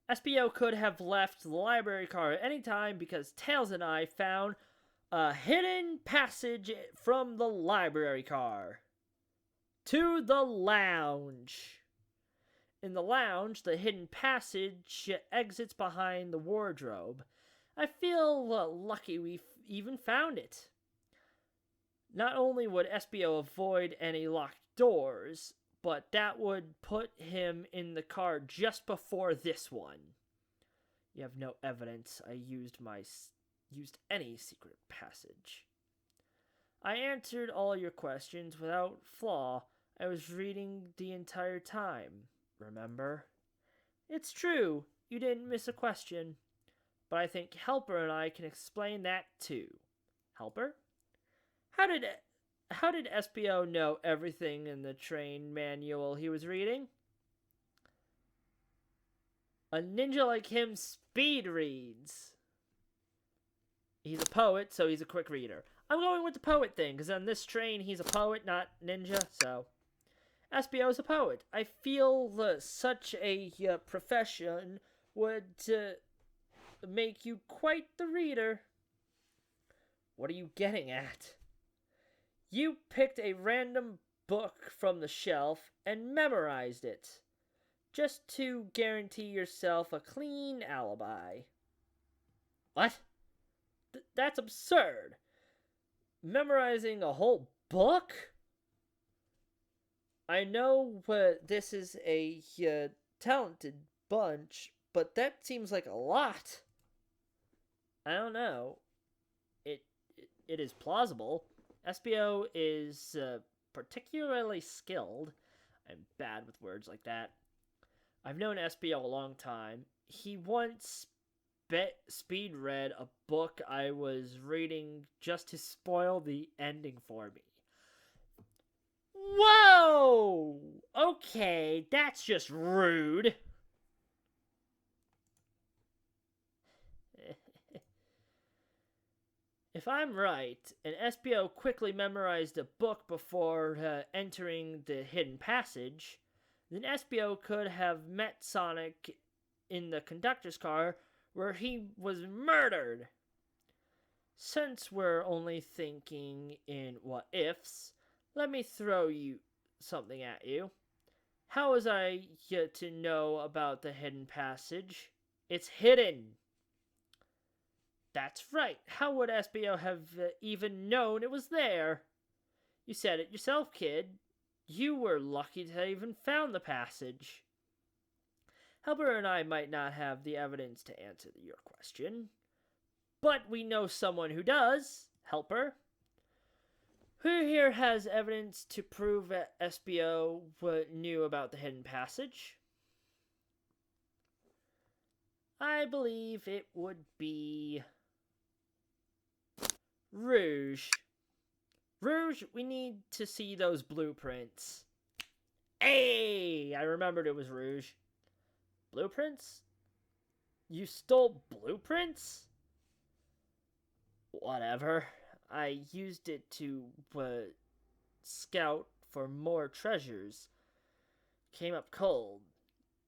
SBO could have left the library car at any time because Tails and I found a hidden passage from the library car to the lounge. In the lounge, the hidden passage exits behind the wardrobe. I feel lucky we even found it. Not only would SBO avoid any locked doors, but that would put him in the car just before this one. You have no evidence I used any secret passage. I answered all your questions without flaw. I was reading the entire time, remember? It's true, you didn't miss a question. But I think Helper and I can explain that too. Helper? How did SBO know everything in the train manual he was reading? A ninja like him speed reads. He's a poet, so he's a quick reader. I'm going with the poet thing, because on this train he's a poet, not ninja, so... SBO's a poet. I feel such a profession would make you quite the reader. What are you getting at? You picked a random book from the shelf and memorized it, just to guarantee yourself a clean alibi. What? That's absurd. Memorizing a whole book? I know this is a talented bunch, but that seems like a lot. I don't know. It is plausible. SBO is particularly skilled. I'm bad with words like that. I've known SBO a long time. He once speed read a book I was reading just to spoil the ending for me. Whoa! Okay, that's just rude. If I'm right, and SBO quickly memorized a book before entering the hidden passage, then SBO could have met Sonic in the conductor's car where he was murdered. Since we're only thinking in what ifs, let me throw something at you. How was I to know about the hidden passage? It's hidden. That's right. How would SBO have even known it was there? You said it yourself, kid. You were lucky to have even found the passage. Helper and I might not have the evidence to answer your question, but we know someone who does. Helper. Who here has evidence to prove that SBO knew about the hidden passage? I believe it would be Rouge. Rouge, we need to see those blueprints. Hey! I remembered it was Rouge. Blueprints? You stole blueprints? Whatever. I used it to scout for more treasures. Came up cold.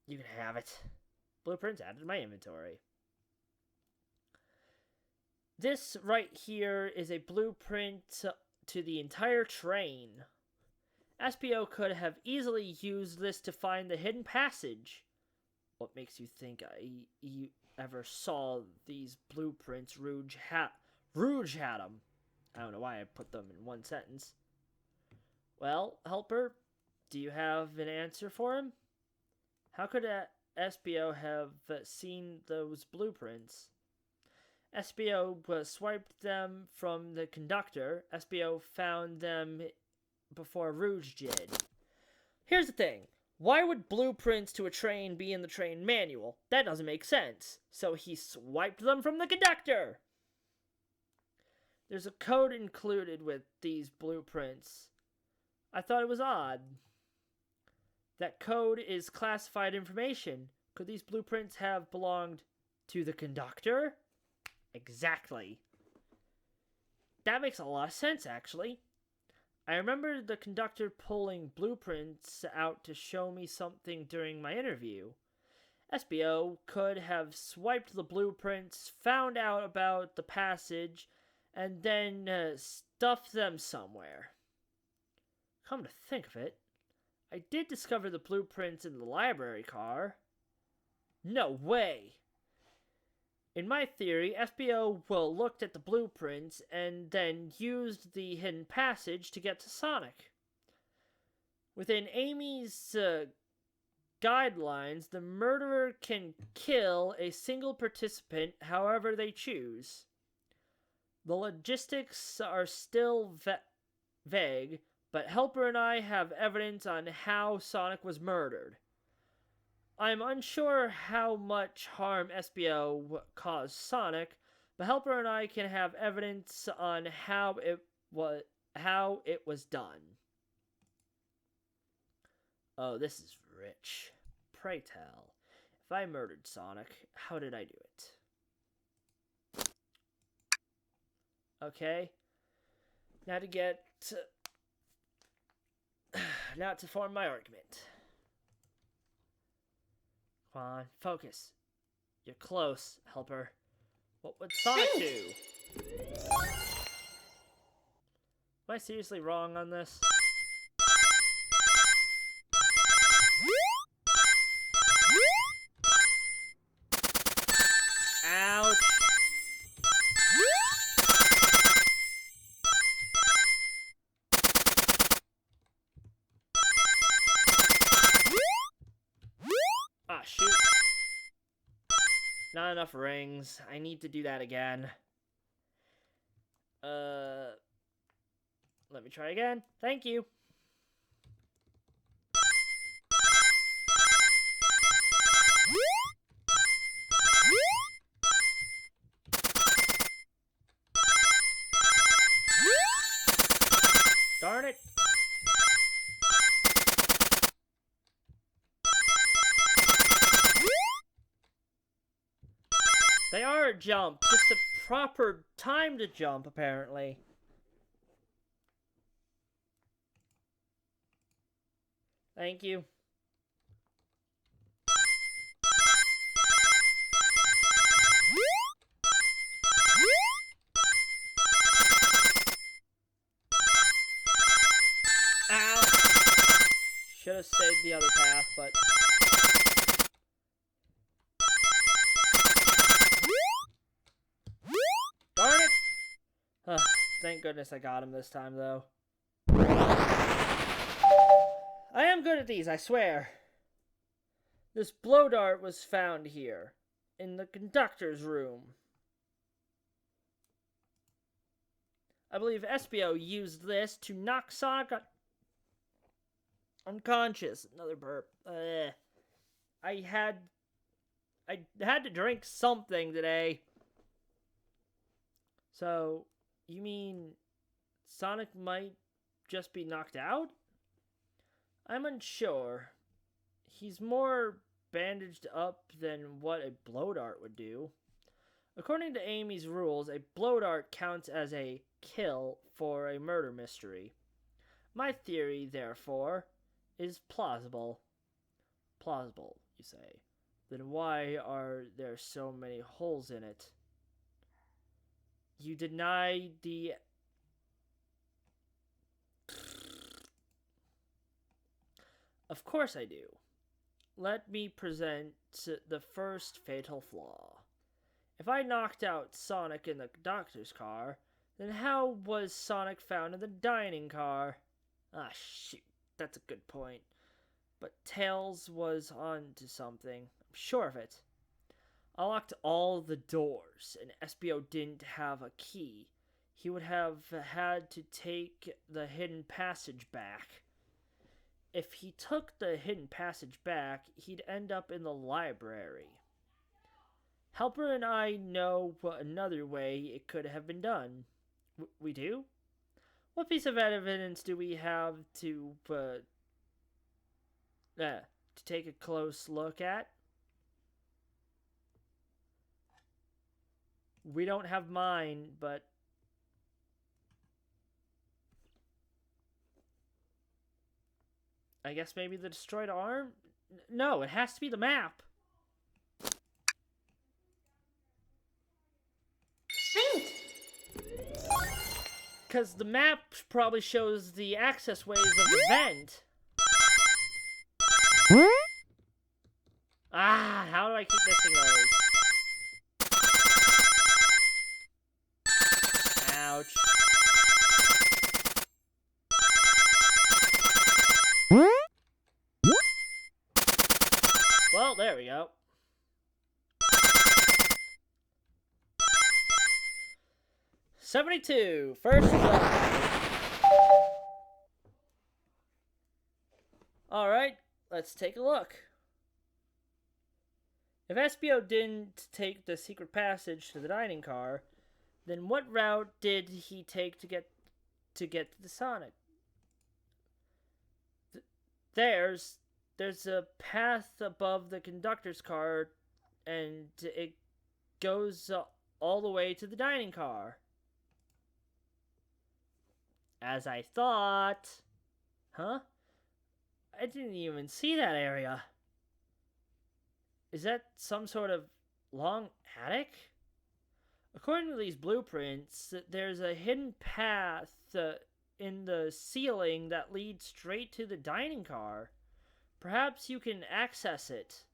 You can have it. Blueprints added to my inventory. This right here is a blueprint to the entire train. SBO could have easily used this to find the hidden passage. What makes you think you ever saw these blueprints Rouge had them? I don't know why I put them in one sentence. Well, Helper, do you have an answer for him? How could SBO have seen those blueprints? SBO swiped them from the conductor. SBO found them before Rouge did. Here's the thing. Why would blueprints to a train be in the train manual? That doesn't make sense. So he swiped them from the conductor. There's a code included with these blueprints. I thought it was odd. That code is classified information. Could these blueprints have belonged to the conductor? Exactly. That makes a lot of sense, actually. I remember the conductor pulling blueprints out to show me something during my interview. SBO could have swiped the blueprints, found out about the passage, and then stuffed them somewhere. Come to think of it, I did discover the blueprints in the library car. No way! In my theory, SBO looked at the blueprints and then used the hidden passage to get to Sonic. Within Amy's guidelines, the murderer can kill a single participant however they choose. The logistics are still vague, but Helper and I have evidence on how Sonic was murdered. I'm unsure how much harm SBO caused Sonic, but Helper and I can have evidence on how it was done. Oh, this is rich. Pray tell, if I murdered Sonic, how did I do it? Okay. Now to form my argument. Come on, focus. You're close, Helper. What would Sonic do? Am I seriously wrong on this? Ouch! Ah, shoot. Not enough rings. I need to do that again. Let me try again. Thank you. Darn it. They are a jump, just a proper time to jump, apparently. Thank you. Ow! Should have stayed the other path, but... Darn it! Thank goodness I got him this time, though. I am good at these, I swear. This blow dart was found here, in the conductor's room. I believe Espio used this to knock Sonic unconscious. Another burp. I had to drink something today. So, you mean Sonic might just be knocked out? I'm unsure. He's more bandaged up than what a blow dart would do. According to Amy's rules, a blow dart counts as a kill for a murder mystery. My theory, therefore, is plausible. Plausible, you say. Then why are there so many holes in it? You deny the... Of course I do. Let me present the first fatal flaw. If I knocked out Sonic in the doctor's car, then how was Sonic found in the dining car? Ah, shoot, that's a good point. But Tails was on to something. I'm sure of it. I locked all the doors, and Espio didn't have a key. He would have had to take the hidden passage back. If he took the hidden passage back, he'd end up in the library. Helper and I know another way it could have been done. We do? What piece of evidence do we have to take a close look at? We don't have mine, but... I guess maybe the destroyed arm? No, it has to be the map. Because the map probably shows the access ways of the vent. Ah, how do I keep missing those? Ouch. Well, there we go. '72, first try. Alright, let's take a look. If Espio didn't take the secret passage to the dining car, then what route did he take to get to the Sonic? There's a path above the conductor's car, and it goes all the way to the dining car. As I thought. Huh? I didn't even see that area. Is that some sort of long attic? According to these blueprints, there's a hidden path in the ceiling that leads straight to the dining car. Perhaps you can access it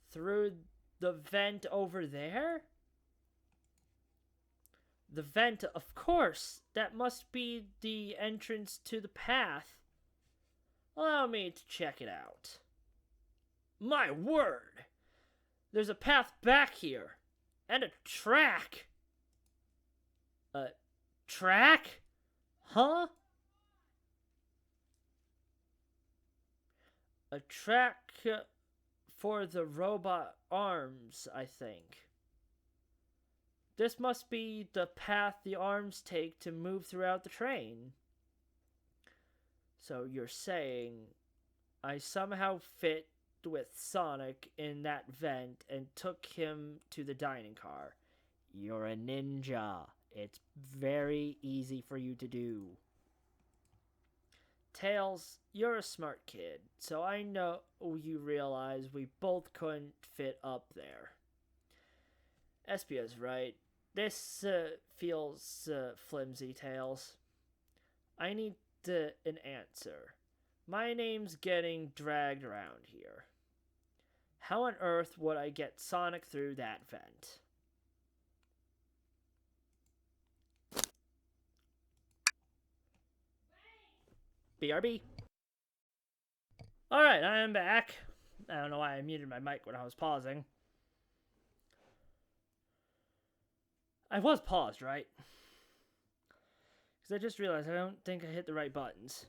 through the vent over there? The vent, of course. That must be the entrance to the path. Allow me to check it out. My word! There's a path back here. And a track. A track? Huh? A track for the robot arms, I think. This must be the path the arms take to move throughout the train. So you're saying I somehow fit with Sonic in that vent and took him to the dining car. You're a ninja. It's very easy for you to do. Tails, you're a smart kid, so I know you realize we both couldn't fit up there. Espio's right. This feels flimsy, Tails. I need an answer. My name's getting dragged around here. How on earth would I get Sonic through that vent? BRB. Alright, I am back. I don't know why I muted my mic when I was pausing. I was paused, right? Because I just realized I don't think I hit the right buttons.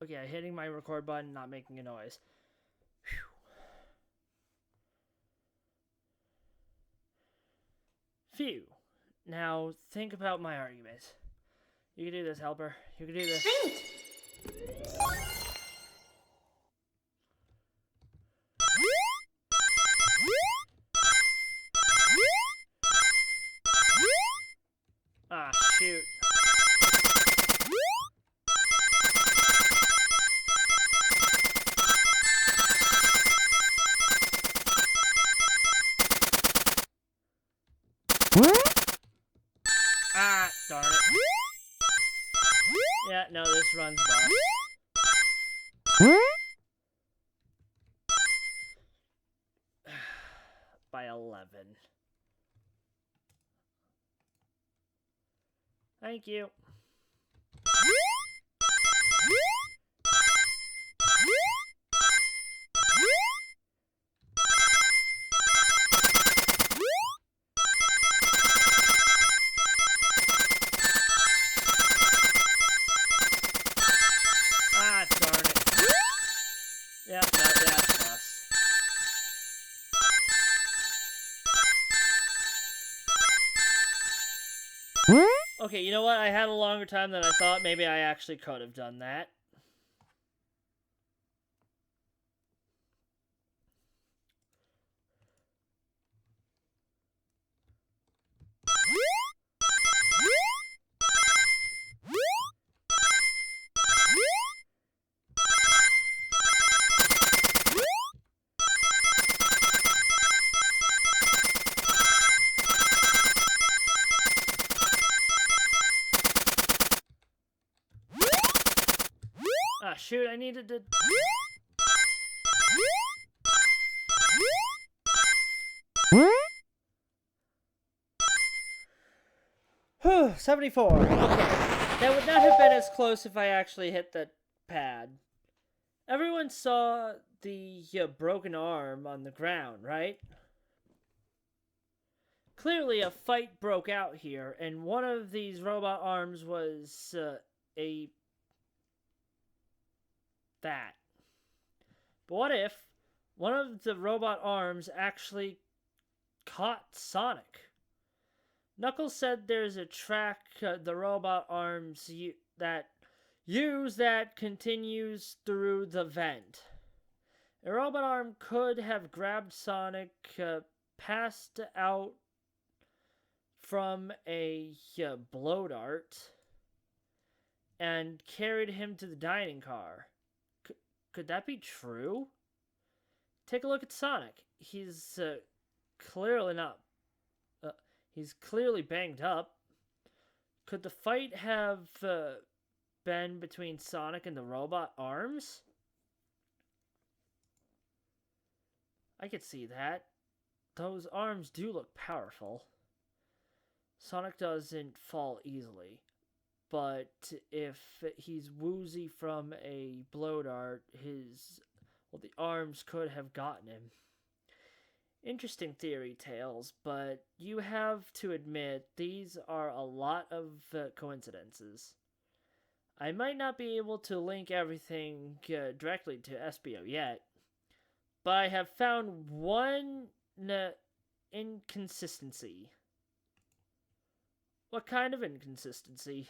Okay, I'm hitting my record button, not making a noise. Phew. Now, think about my argument. You can do this, helper. You can do this. Ah, shoot. Ah, darn it. Yeah, no, this runs boss. By 11. Thank you. Ah, darn it. Yeah, no, that's lost. Okay, you know what? I had a longer time than I thought. Maybe I actually could have done that. Ah, shoot, I needed to... 74. Okay. That would not have been as close if I actually hit the pad. Everyone saw the broken arm on the ground, right? Clearly a fight broke out here, and one of these robot arms was that. But what if one of the robot arms actually caught Sonic? Knuckles said there's a track the robot arms that continues through the vent. A robot arm could have grabbed Sonic, passed out from a blow dart, and carried him to the dining car. Could that be true? Take a look at Sonic. He's clearly not... he's clearly banged up. Could the fight have been between Sonic and the robot arms? I could see that. Those arms do look powerful. Sonic doesn't fall easily. But if he's woozy from a blow dart, the arms could have gotten him. Interesting theory, Tails, but you have to admit these are a lot of coincidences. I might not be able to link everything directly to Espio yet, but I have found one inconsistency. What kind of inconsistency?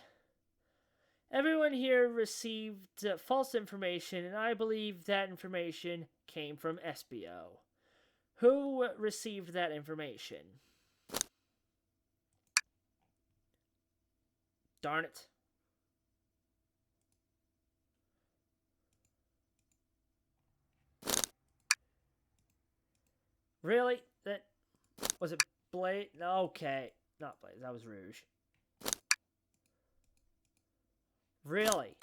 Everyone here received false information, and I believe that information came from Espio. Who received that information? Darn it. Really? That was it. Blade? Okay, not Blade. That was Rouge. Really?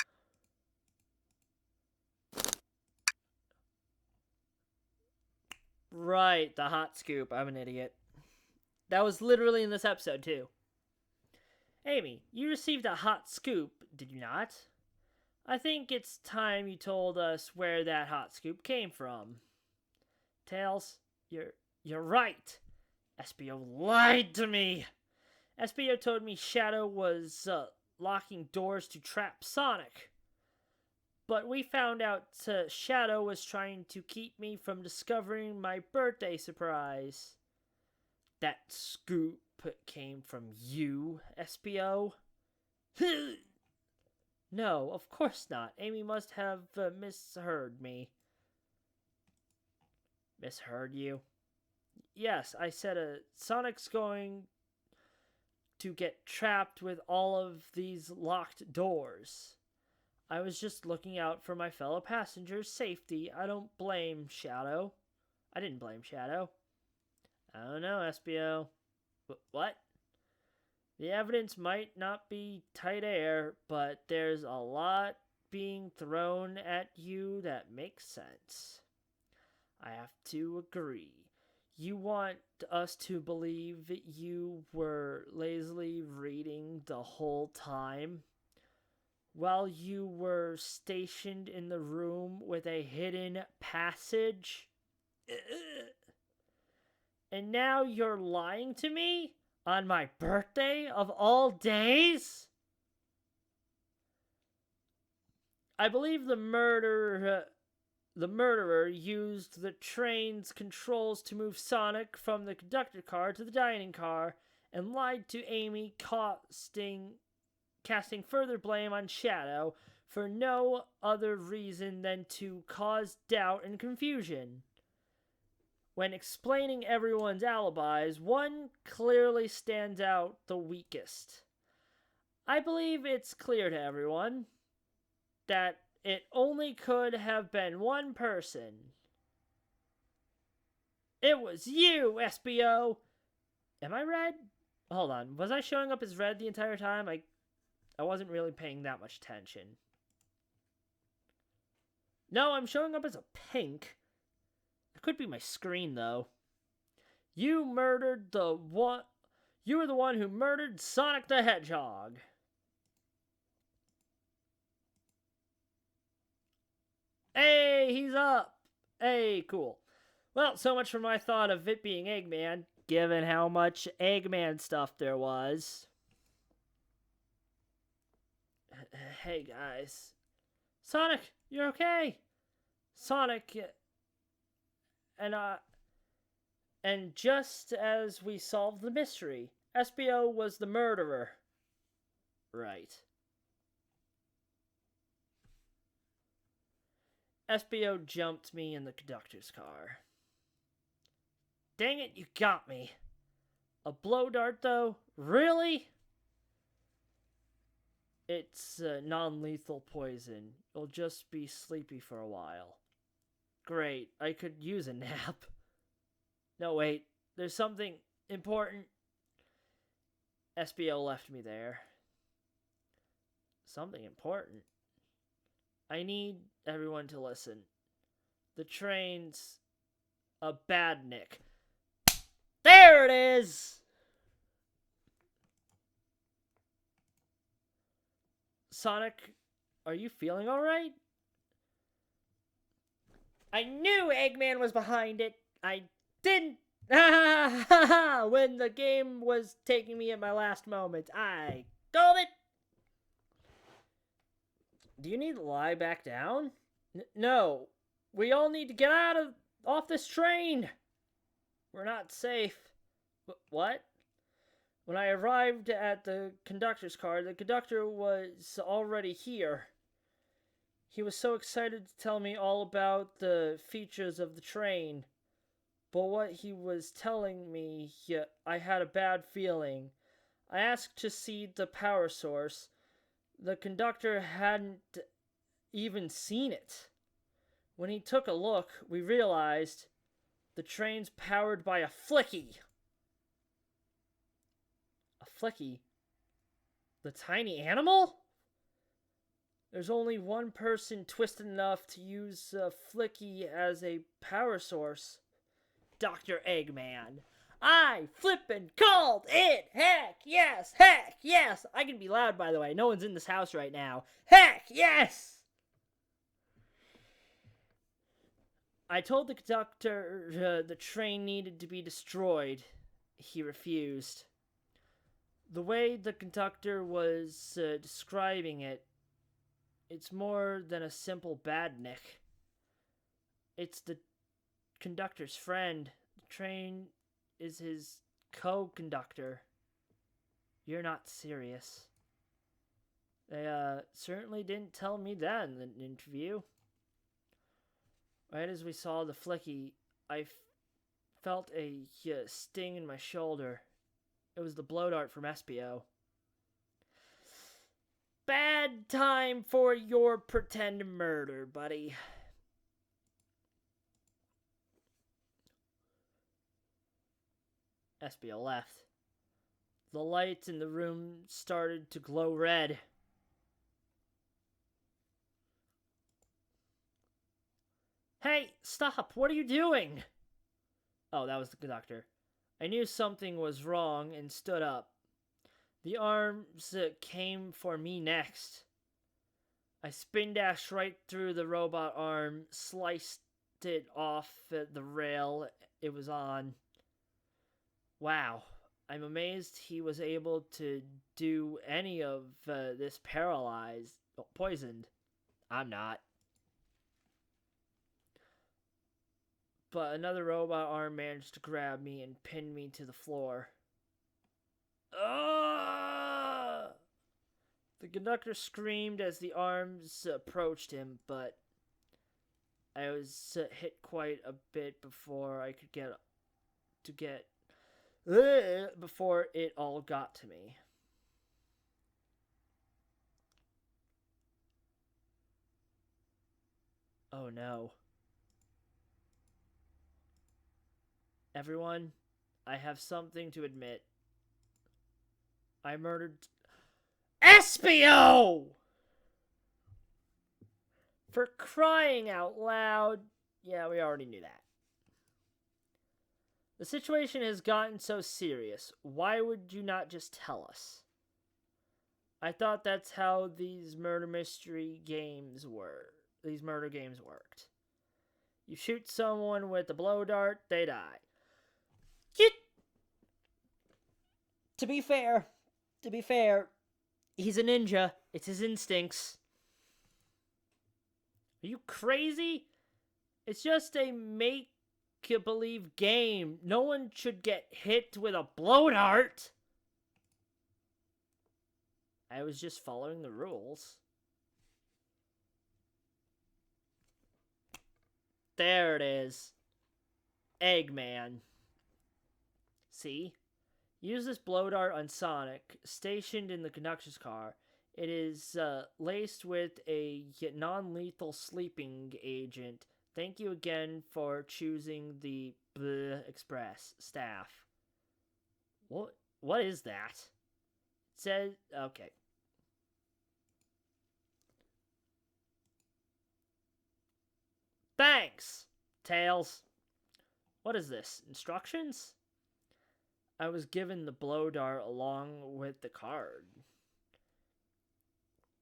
Right, the hot scoop. I'm an idiot. That was literally in this episode too. Amy, you received a hot scoop, did you not? I think it's time you told us where that hot scoop came from. Tails, you're right. SBO lied to me. SBO told me Shadow was locking doors to trap Sonic. But we found out Shadow was trying to keep me from discovering my birthday surprise. That scoop came from you, SBO? No, of course not. Amy must have misheard me. Misheard you? Yes, I said Sonic's going to get trapped with all of these locked doors. I was just looking out for my fellow passengers' safety. I don't blame Shadow. I didn't blame Shadow. I don't know, SBO. What? The evidence might not be tight air, but there's a lot being thrown at you that makes sense. I have to agree. You want us to believe you were lazily reading the whole time? While you were stationed in the room with a hidden passage? And now you're lying to me? On my birthday of all days? I believe the murderer used the train's controls to move Sonic from the conductor car to the dining car and lied to Amy, casting further blame on Shadow for no other reason than to cause doubt and confusion. When explaining everyone's alibis, one clearly stands out the weakest. I believe it's clear to everyone that it only could have been one person. It was you, SBO! Am I red? Hold on, was I showing up as red the entire time? I wasn't really paying that much attention. No, I'm showing up as a pink. It could be my screen, though. You were the one who murdered Sonic the Hedgehog. Hey, he's up. Hey, cool. Well, so much for my thought of it being Eggman, given how much Eggman stuff there was. Hey, guys. Sonic, you're okay. Sonic... And just as we solved the mystery, SBO was the murderer. Right. SBO jumped me in the conductor's car. Dang it, you got me. A blow dart, though? Really? It's non-lethal poison. You'll just be sleepy for a while. Great, I could use a nap. No, wait, there's something important. SBO left me there. Something important? I need everyone to listen. The train's a badnik. There it is! Sonic, are you feeling alright? I knew Eggman was behind it. I didn't. When the game was taking me at my last moment, I called it. Do you need to lie back down? No. We all need to get off this train. We're not safe. What? When I arrived at the conductor's car, the conductor was already here. He was so excited to tell me all about the features of the train. But what he was telling me, I had a bad feeling. I asked to see the power source. The conductor hadn't even seen it. When he took a look, we realized the train's powered by a flicky. A flicky? The tiny animal? There's only one person twisted enough to use a flicky as a power source. Dr. Eggman. I flippin' called it! Heck yes! Heck yes! I can be loud, by the way. No one's in this house right now. Heck yes! I told the conductor the train needed to be destroyed. He refused. The way the conductor was describing it, it's more than a simple badnik. It's the conductor's friend. The train is his co-conductor. You're not serious. They certainly didn't tell me that in the interview. Right as we saw the flicky, I felt a sting in my shoulder. It was the blow dart from Espio. Bad time for your pretend murder, buddy. Espio left. The lights in the room started to glow red. Hey, stop! What are you doing? Oh, that was the conductor. I knew something was wrong and stood up. The arms came for me next. I spin dashed right through the robot arm, sliced it off the rail it was on. Wow, I'm amazed he was able to do any of this poisoned. I'm not. But another robot arm managed to grab me and pin me to the floor. Ah! The conductor screamed as the arms approached him, but I was hit quite a bit before I could before it all got to me. Oh no. Everyone, I have something to admit. I murdered Espio! For crying out loud. Yeah, we already knew that. The situation has gotten so serious. Why would you not just tell us? I thought that's how these murder games worked. You shoot someone with a blow dart, they die. To be fair, he's a ninja. It's his instincts. Are you crazy? It's just a make-believe game. No one should get hit with a blow dart. I was just following the rules. There it is. Eggman. See? Use this blow dart on Sonic, stationed in the conductor's car. It is laced with a non-lethal sleeping agent. Thank you again for choosing the Express staff. What is that? It says, okay. Thanks, Tails. What is this? Instructions? I was given the blow dart along with the card.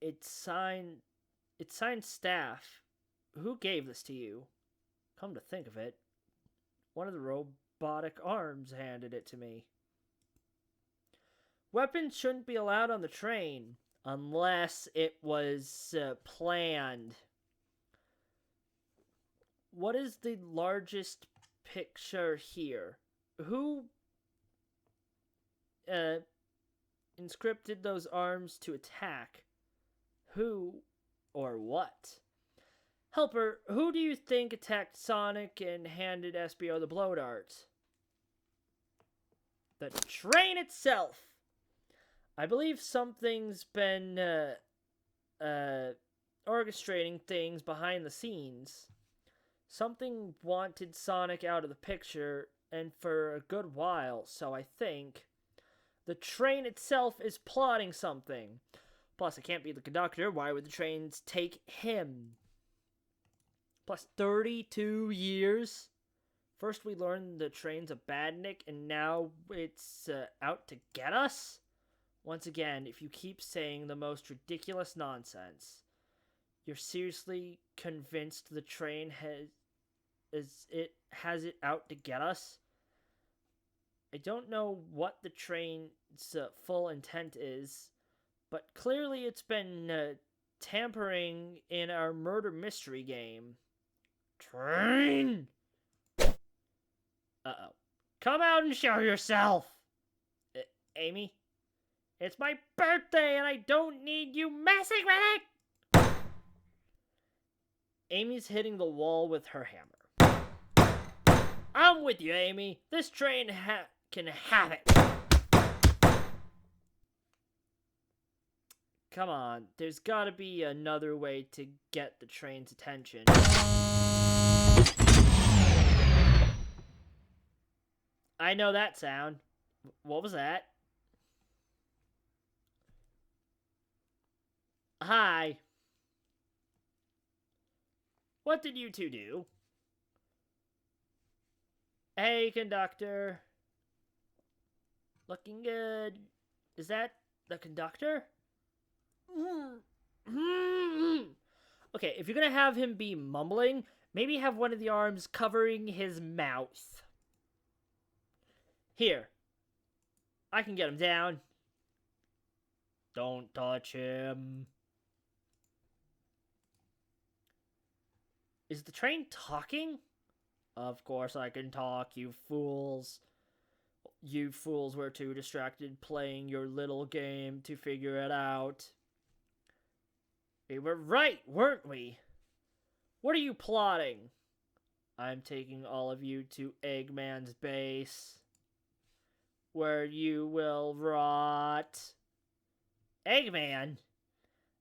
It's signed staff. Who gave this to you? Come to think of it, one of the robotic arms handed it to me. Weapons shouldn't be allowed on the train unless it was planned. What is the largest picture here? Who inscripted those arms to attack? Who or what? Helper, who do you think attacked Sonic and handed SBO the blow darts? The train itself! I believe something's been, orchestrating things behind the scenes. Something wanted Sonic out of the picture, and for a good while, so I think the train itself is plotting something. Plus, it can't be the conductor. Why would the trains take him? Plus, 32 years. First we learned the train's a badnik, and now it's out to get us? Once again, if you keep saying the most ridiculous nonsense, you're seriously convinced the train has it out to get us? I don't know what the train's full intent is, but clearly it's been tampering in our murder mystery game. Train! Uh-oh. Come out and show yourself! Amy? It's my birthday and I don't need you messing with it! Amy's hitting the wall with her hammer. I'm with you, Amy. This train can have it. Come on, there's gotta be another way to get the train's attention. I know that sound. What was that? Hi. What did you two do? Hey, conductor. Looking good. Is that the conductor? Okay, if you're gonna have him be mumbling, maybe have one of the arms covering his mouth. Here. I can get him down. Don't touch him. Is the train talking? Of course I can talk, you fools. You fools were too distracted playing your little game to figure it out. We were right, weren't we? What are you plotting? I'm taking all of you to Eggman's base, where you will rot. Eggman?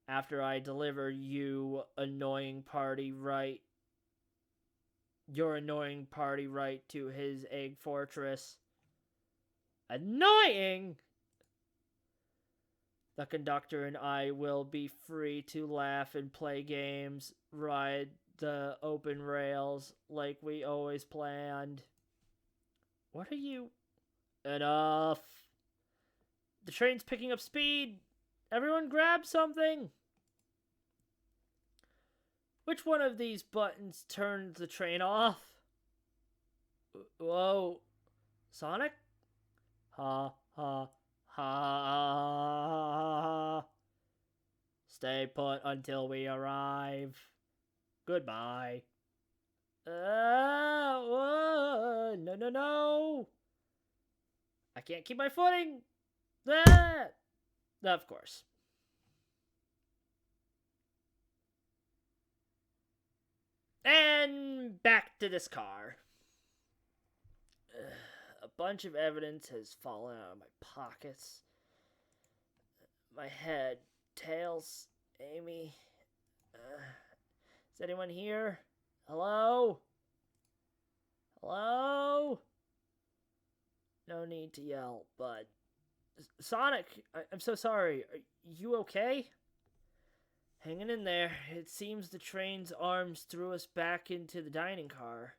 After I deliver your annoying party right to his egg fortress. Annoying? The conductor and I will be free to laugh and play games, ride the open rails like we always planned. What are you... Enough. The train's picking up speed. Everyone grab something. Which one of these buttons turns the train off? Whoa. Sonic? Ha, ha, ha. Stay put until we arrive. Goodbye. No, no, no. I can't keep my footing. Ah! Of course. And back to this car. A bunch of evidence has fallen out of my pockets. My head, tails, Amy. Is anyone here? Hello? Hello? No need to yell, but... Sonic, I'm so sorry. Are you okay? Hanging in there. It seems the train's arms threw us back into the dining car.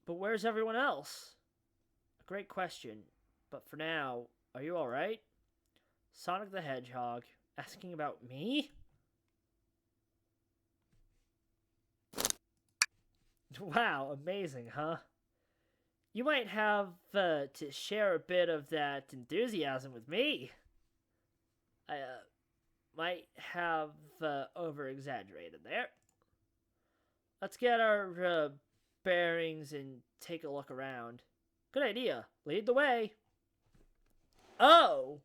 But where's everyone else? A great question. But for now, are you alright? Sonic the Hedgehog, asking about me? Wow, amazing, huh? You might have to share a bit of that enthusiasm with me. I might have over-exaggerated there. Let's get our bearings and take a look around. Good idea. Lead the way. Oh!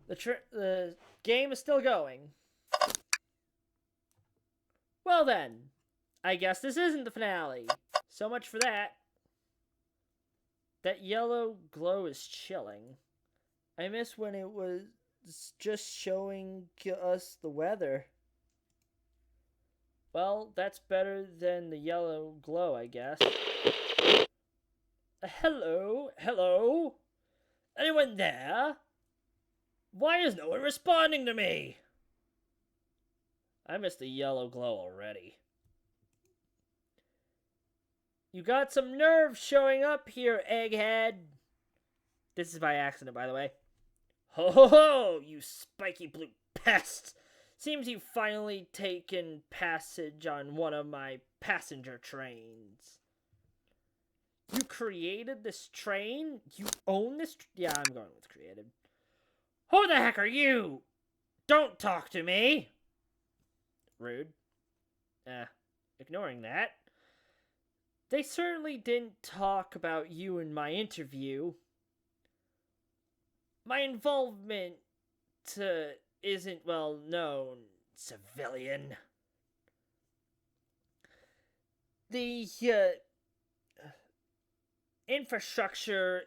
The game is still going. Well then, I guess this isn't the finale. So much for that. That yellow glow is chilling. I miss when it was just showing us the weather. Well, that's better than the yellow glow, I guess. Hello? Hello? Anyone there? Why is no one responding to me? I miss the yellow glow already. You got some nerve showing up here, egghead. This is by accident, by the way. Ho ho ho, you spiky blue pest. Seems you've finally taken passage on one of my passenger trains. You created this train? You own this? Yeah, I'm going with created. Who the heck are you? Don't talk to me. Rude. Ignoring that. They certainly didn't talk about you in my interview. My involvement isn't well known, civilian. The infrastructure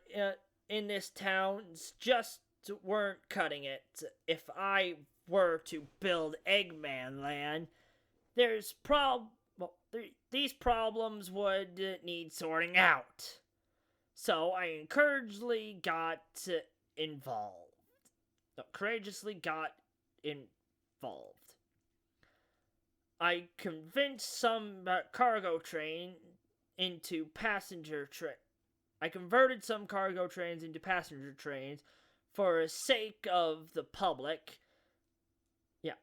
in this town just weren't cutting it. If I were to build Eggman Land, these problems would need sorting out. So I courageously got involved. I convinced some cargo train into passenger train. I converted some cargo trains into passenger trains for the sake of the public. Yeah.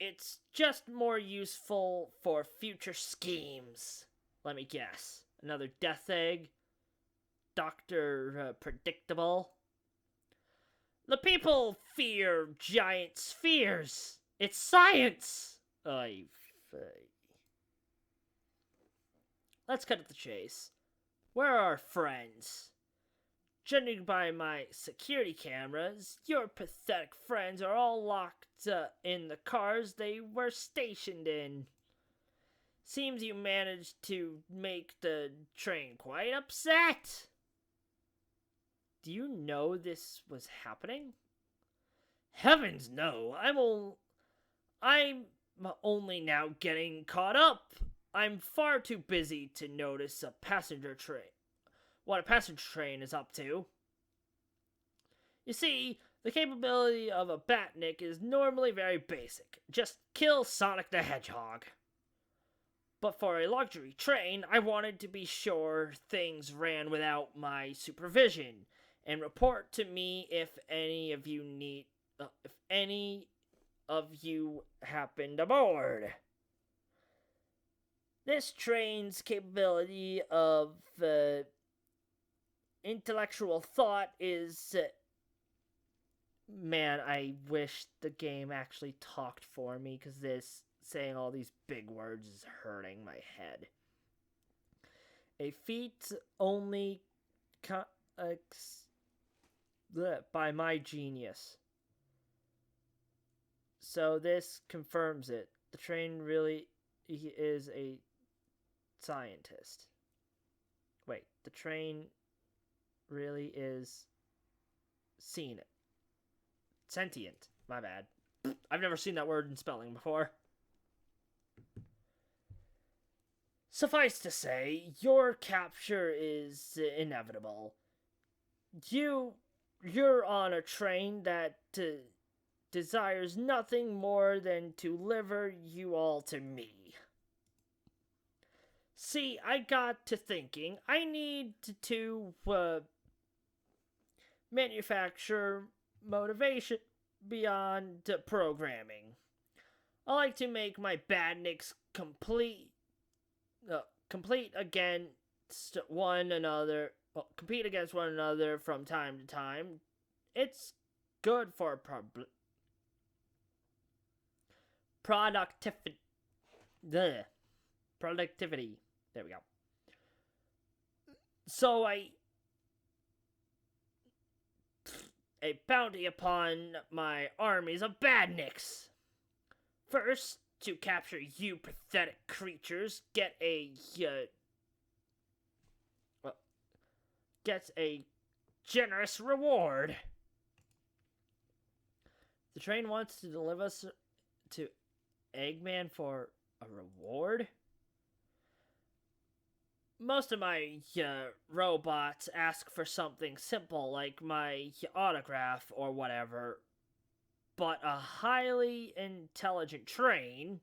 It's just more useful for future schemes. Let me guess. Another death egg? Dr. Predictable? The people fear giant spheres. It's science. Let's cut to the chase. Where are our friends? Judging by my security cameras, your pathetic friends are all locked in the cars they were stationed in. Seems you managed to make the train quite upset. Do you know this was happening? Heavens no, I'm only now getting caught up. I'm far too busy to notice what a passenger train is up to. You see, the capability of a Batnik is normally very basic. Just kill Sonic the Hedgehog. But for a luxury train, I wanted to be sure things ran without my supervision, and report to me if any of you happened aboard. This train's capability of intellectual thought is... Man, I wish the game actually talked for me, because this saying all these big words is hurting my head. A feat only by my genius. So this confirms it. The train really is a scientist. Wait, the train really is sentient. My bad. I've never seen that word in spelling before. Suffice to say, your capture is inevitable. You're on a train that desires nothing more than to deliver you all to me. See, I got to thinking, I need to manufacture motivation beyond programming. I like to make my badniks complete against one another. Well, compete against one another from time to time. It's good for productivity. There we go. So a bounty upon my armies of badniks. First, to capture you pathetic creatures gets a generous reward. The train wants to deliver us to Eggman for a reward? Most of my robots ask for something simple like my autograph or whatever. But a highly intelligent train,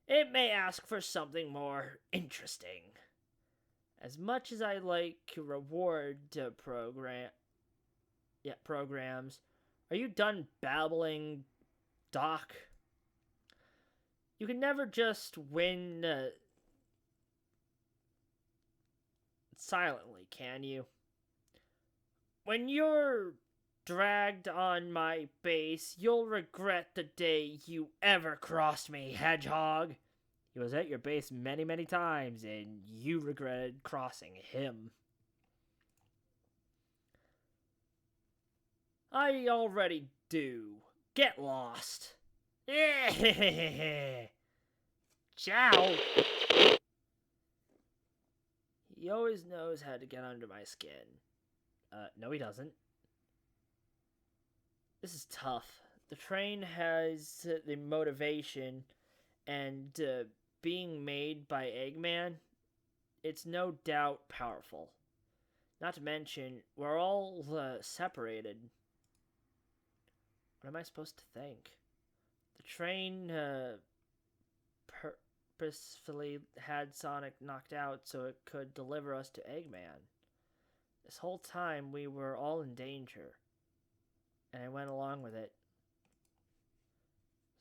it may ask for something more interesting. As much as I like reward programs, are you done babbling, Doc? You can never just win silently, can you? When you're dragged on my base, you'll regret the day you ever crossed me, Hedgehog. He was at your base many, many times, and you regretted crossing him. I already do. Get lost. Ciao. He always knows how to get under my skin. No he doesn't. This is tough. The train has the motivation, and being made by Eggman, it's no doubt powerful. Not to mention, we're all separated. What am I supposed to think? The train purposefully had Sonic knocked out so it could deliver us to Eggman. This whole time we were all in danger, and I went along with it.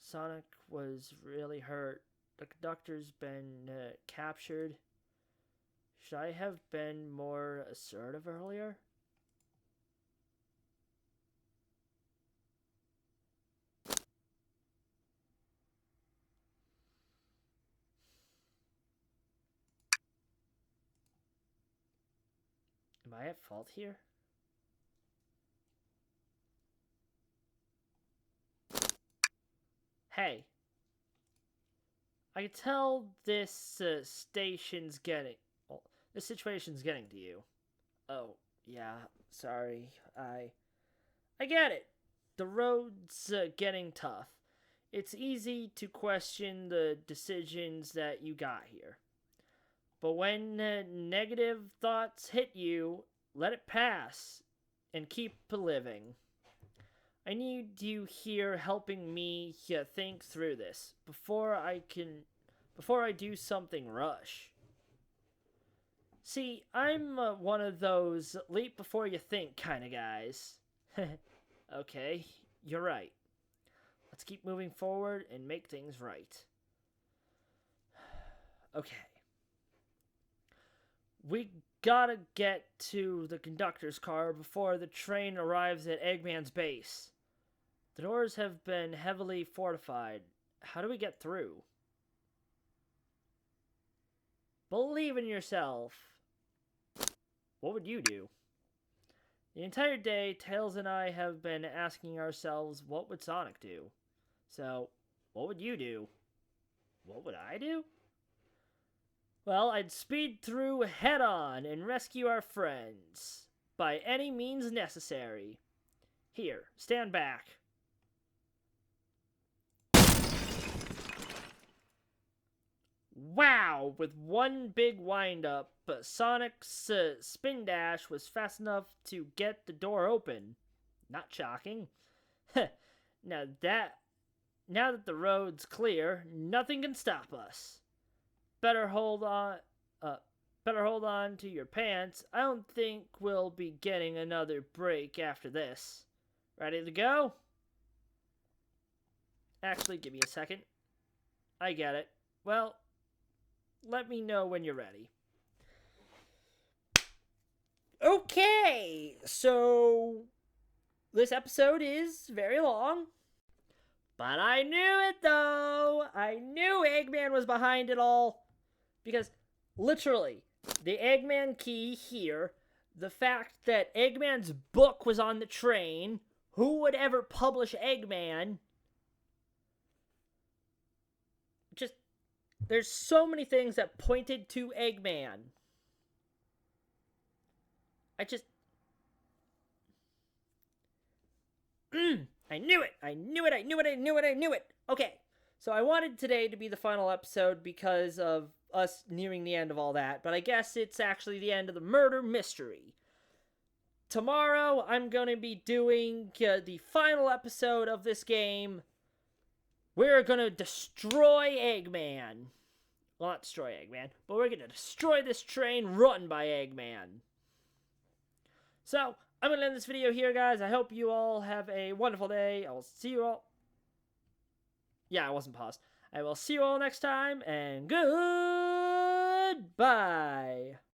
Sonic was really hurt. The conductor's been captured. Should I have been more assertive earlier? Am I at fault here? Hey. I can tell this station's getting... Well, this situation's getting to you. Oh, yeah, sorry. I get it. The road's getting tough. It's easy to question the decisions that you got here. But when negative thoughts hit you, let it pass and keep living. I need you here helping me think through this before I do something rush. See, I'm one of those leap before you think kind of guys. Okay, you're right. Let's keep moving forward and make things right. Okay. We gotta get to the conductor's car before the train arrives at Eggman's base. The doors have been heavily fortified. How do we get through? Believe in yourself. What would you do? The entire day, Tails and I have been asking ourselves, what would Sonic do? So, what would you do? What would I do? Well, I'd speed through head-on and rescue our friends. By any means necessary. Here, stand back. Wow! With one big wind-up, Sonic's spin dash was fast enough to get the door open. Not shocking. Now that the road's clear, nothing can stop us. Better hold on to your pants. I don't think we'll be getting another break after this. Ready to go? Actually, give me a second. I get it. Well, let me know when you're ready. Okay, so this episode is very long. But I knew it, though. I knew Eggman was behind it all. Because, literally, the Eggman key here, the fact that Eggman's book was on the train, who would ever publish Eggman? There's so many things that pointed to Eggman. I just... I knew it! I knew it! I knew it! I knew it! I knew it! Okay, so I wanted today to be the final episode because of us nearing the end of all that, but I guess it's actually the end of the murder mystery. Tomorrow, I'm going to be doing the final episode of this game. We're going to destroy Eggman. Well, not destroy Eggman, but we're going to destroy this train run by Eggman. So, I'm going to end this video here, guys. I hope you all have a wonderful day. I will see you all... Yeah, I wasn't paused. I will see you all next time, and goodbye.